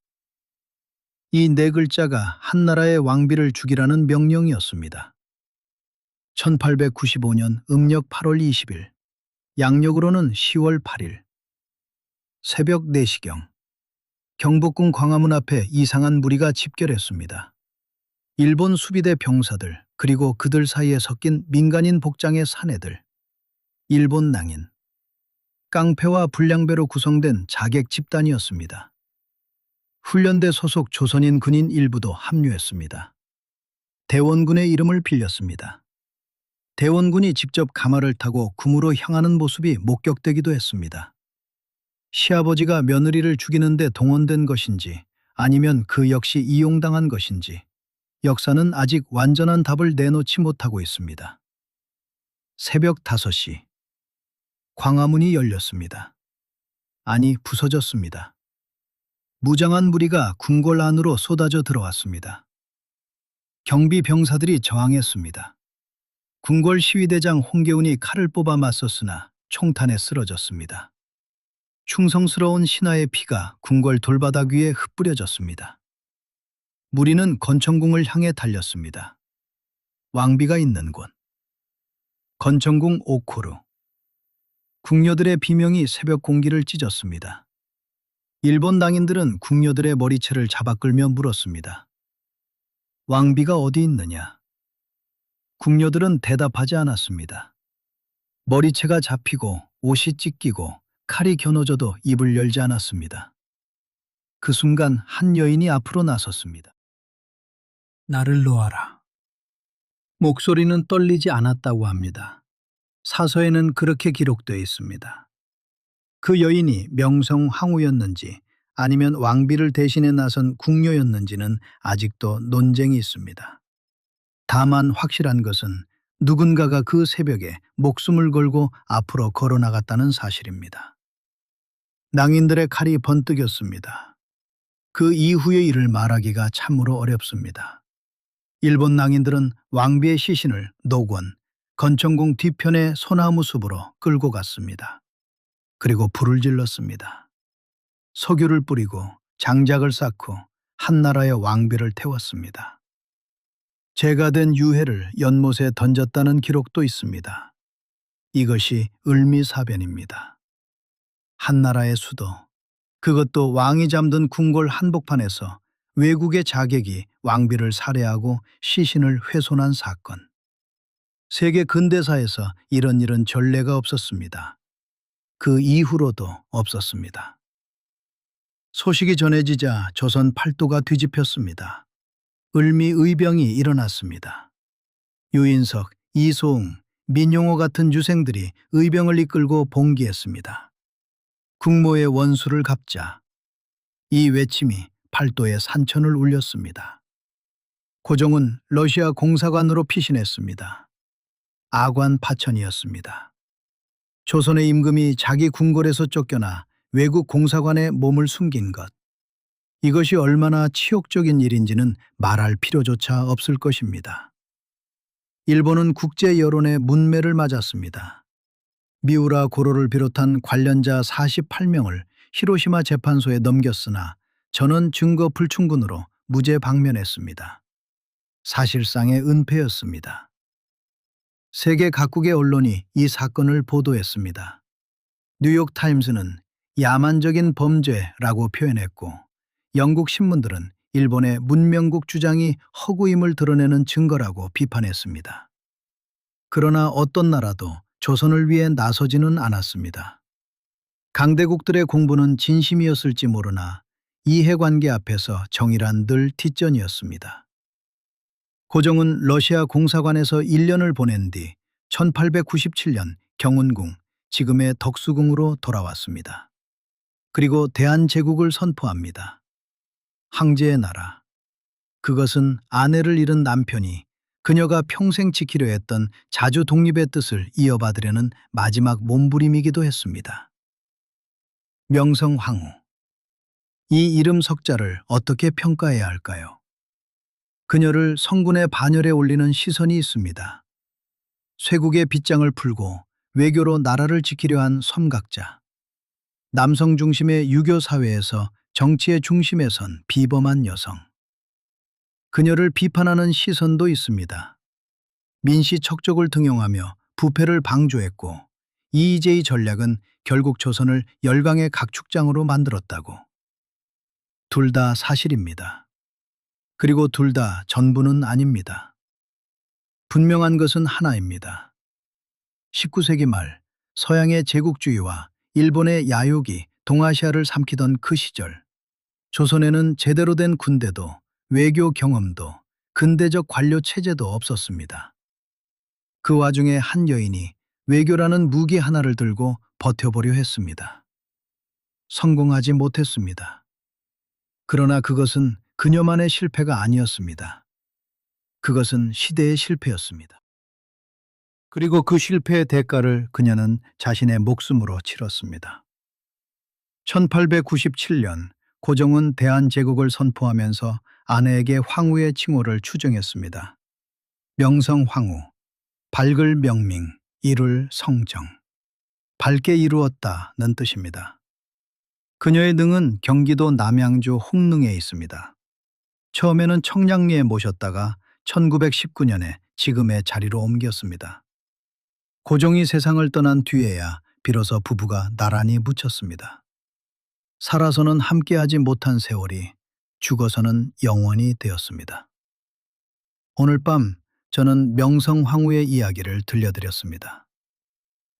이 네 글자가 한나라의 왕비를 죽이라는 명령이었습니다. 1895년 음력 8월 20일, 양력으로는 10월 8일. 새벽 4시경, 경복궁 광화문 앞에 이상한 무리가 집결했습니다. 일본 수비대 병사들, 그리고 그들 사이에 섞인 민간인 복장의 사내들, 일본 낭인, 깡패와 불량배로 구성된 자객 집단이었습니다. 훈련대 소속 조선인 군인 일부도 합류했습니다. 대원군의 이름을 빌렸습니다. 대원군이 직접 가마를 타고 궁으로 향하는 모습이 목격되기도 했습니다. 시아버지가 며느리를 죽이는데 동원된 것인지 아니면 그 역시 이용당한 것인지 역사는 아직 완전한 답을 내놓지 못하고 있습니다. 새벽 5시. 광화문이 열렸습니다. 아니, 부서졌습니다. 무장한 무리가 궁궐 안으로 쏟아져 들어왔습니다. 경비 병사들이 저항했습니다. 궁궐 시위대장 홍계운이 칼을 뽑아 맞섰으나 총탄에 쓰러졌습니다. 충성스러운 신하의 피가 궁궐 돌바닥 위에 흩뿌려졌습니다. 무리는 건청궁을 향해 달렸습니다. 왕비가 있는 곳. 건청궁 오코루. 궁녀들의 비명이 새벽 공기를 찢었습니다. 일본 낭인들은 궁녀들의 머리채를 잡아 끌며 물었습니다. 왕비가 어디 있느냐? 궁녀들은 대답하지 않았습니다. 머리채가 잡히고 옷이 찢기고 칼이 겨눠져도 입을 열지 않았습니다. 그 순간 한 여인이 앞으로 나섰습니다. 나를 놓아라. 목소리는 떨리지 않았다고 합니다. 사서에는 그렇게 기록되어 있습니다. 그 여인이 명성 황후였는지 아니면 왕비를 대신해 나선 궁녀였는지는 아직도 논쟁이 있습니다. 다만 확실한 것은 누군가가 그 새벽에 목숨을 걸고 앞으로 걸어 나갔다는 사실입니다. 낭인들의 칼이 번뜩였습니다. 그 이후의 일을 말하기가 참으로 어렵습니다. 일본 낭인들은 왕비의 시신을 노권, 건천궁 뒤편의 소나무 숲으로 끌고 갔습니다. 그리고 불을 질렀습니다. 석유를 뿌리고 장작을 쌓고 한나라의 왕비를 태웠습니다. 제가 된 유해를 연못에 던졌다는 기록도 있습니다. 이것이 을미사변입니다. 한나라의 수도, 그것도 왕이 잠든 궁궐 한복판에서 외국의 자객이 왕비를 살해하고 시신을 훼손한 사건. 세계 근대사에서 이런 일은 전례가 없었습니다. 그 이후로도 없었습니다. 소식이 전해지자 조선 팔도가 뒤집혔습니다. 을미의병이 일어났습니다. 유인석, 이소웅, 민용호 같은 유생들이 의병을 이끌고 봉기했습니다. 국모의 원수를 갚자. 이 외침이 팔도의 산천을 울렸습니다. 고종은 러시아 공사관으로 피신했습니다. 아관 파천이었습니다. 조선의 임금이 자기 궁궐에서 쫓겨나 외국 공사관에 몸을 숨긴 것. 이것이 얼마나 치욕적인 일인지는 말할 필요조차 없을 것입니다. 일본은 국제 여론의 문매를 맞았습니다. 미우라 고로를 비롯한 관련자 48명을 히로시마 재판소에 넘겼으나 전원 증거 불충분으로 무죄 방면했습니다. 사실상의 은폐였습니다. 세계 각국의 언론이 이 사건을 보도했습니다. 뉴욕타임스는 야만적인 범죄라고 표현했고 영국 신문들은 일본의 문명국 주장이 허구임을 드러내는 증거라고 비판했습니다. 그러나 어떤 나라도 조선을 위해 나서지는 않았습니다. 강대국들의 공부는 진심이었을지 모르나 이해관계 앞에서 정의란 늘 뒷전이었습니다. 고종은 러시아 공사관에서 1년을 보낸 뒤 1897년 경운궁, 지금의 덕수궁으로 돌아왔습니다. 그리고 대한제국을 선포합니다. 황제의 나라. 그것은 아내를 잃은 남편이 그녀가 평생 지키려 했던 자주 독립의 뜻을 이어받으려는 마지막 몸부림이기도 했습니다. 명성황후. 이 이름 석자를 어떻게 평가해야 할까요? 그녀를 성군의 반열에 올리는 시선이 있습니다. 쇄국의 빗장을 풀고 외교로 나라를 지키려 한 섬각자. 남성 중심의 유교 사회에서 정치의 중심에 선 비범한 여성. 그녀를 비판하는 시선도 있습니다. 민씨 척족을 등용하며 부패를 방조했고 이의제의 전략은 결국 조선을 열강의 각축장으로 만들었다고. 둘 다 사실입니다. 그리고 둘 다 전부는 아닙니다. 분명한 것은 하나입니다. 19세기 말 서양의 제국주의와 일본의 야욕이 동아시아를 삼키던 그 시절, 조선에는 제대로 된 군대도 외교 경험도 근대적 관료 체제도 없었습니다. 그 와중에 한 여인이 외교라는 무기 하나를 들고 버텨보려 했습니다. 성공하지 못했습니다. 그러나 그것은 그녀만의 실패가 아니었습니다. 그것은 시대의 실패였습니다. 그리고 그 실패의 대가를 그녀는 자신의 목숨으로 치렀습니다. 1897년 고종은 대한제국을 선포하면서 아내에게 황후의 칭호를 추정했습니다. 명성황후, 밝을 명명, 이룰 성정. 밝게 이루었다는 뜻입니다. 그녀의 능은 경기도 남양주 홍릉에 있습니다. 처음에는 청량리에 모셨다가 1919년에 지금의 자리로 옮겼습니다. 고종이 세상을 떠난 뒤에야 비로소 부부가 나란히 묻혔습니다. 살아서는 함께하지 못한 세월이 죽어서는 영원히 되었습니다. 오늘 밤 저는 명성황후의 이야기를 들려드렸습니다.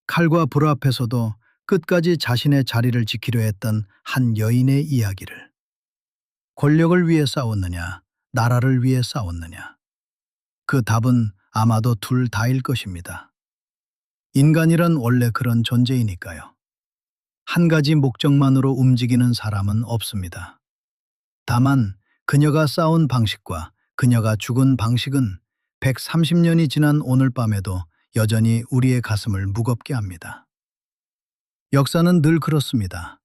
칼과 불 앞에서도 끝까지 자신의 자리를 지키려 했던 한 여인의 이야기를. 권력을 위해 싸웠느냐, 나라를 위해 싸웠느냐. 그 답은 아마도 둘 다일 것입니다. 인간이란 원래 그런 존재이니까요. 한 가지 목적만으로 움직이는 사람은 없습니다. 다만 그녀가 싸운 방식과 그녀가 죽은 방식은 130년이 지난 오늘 밤에도 여전히 우리의 가슴을 무겁게 합니다. 역사는 늘 그렇습니다.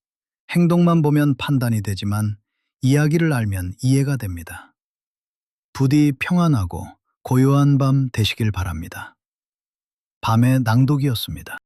행동만 보면 판단이 되지만 이야기를 알면 이해가 됩니다. 부디 평안하고 고요한 밤 되시길 바랍니다. 밤의 낭독이었습니다.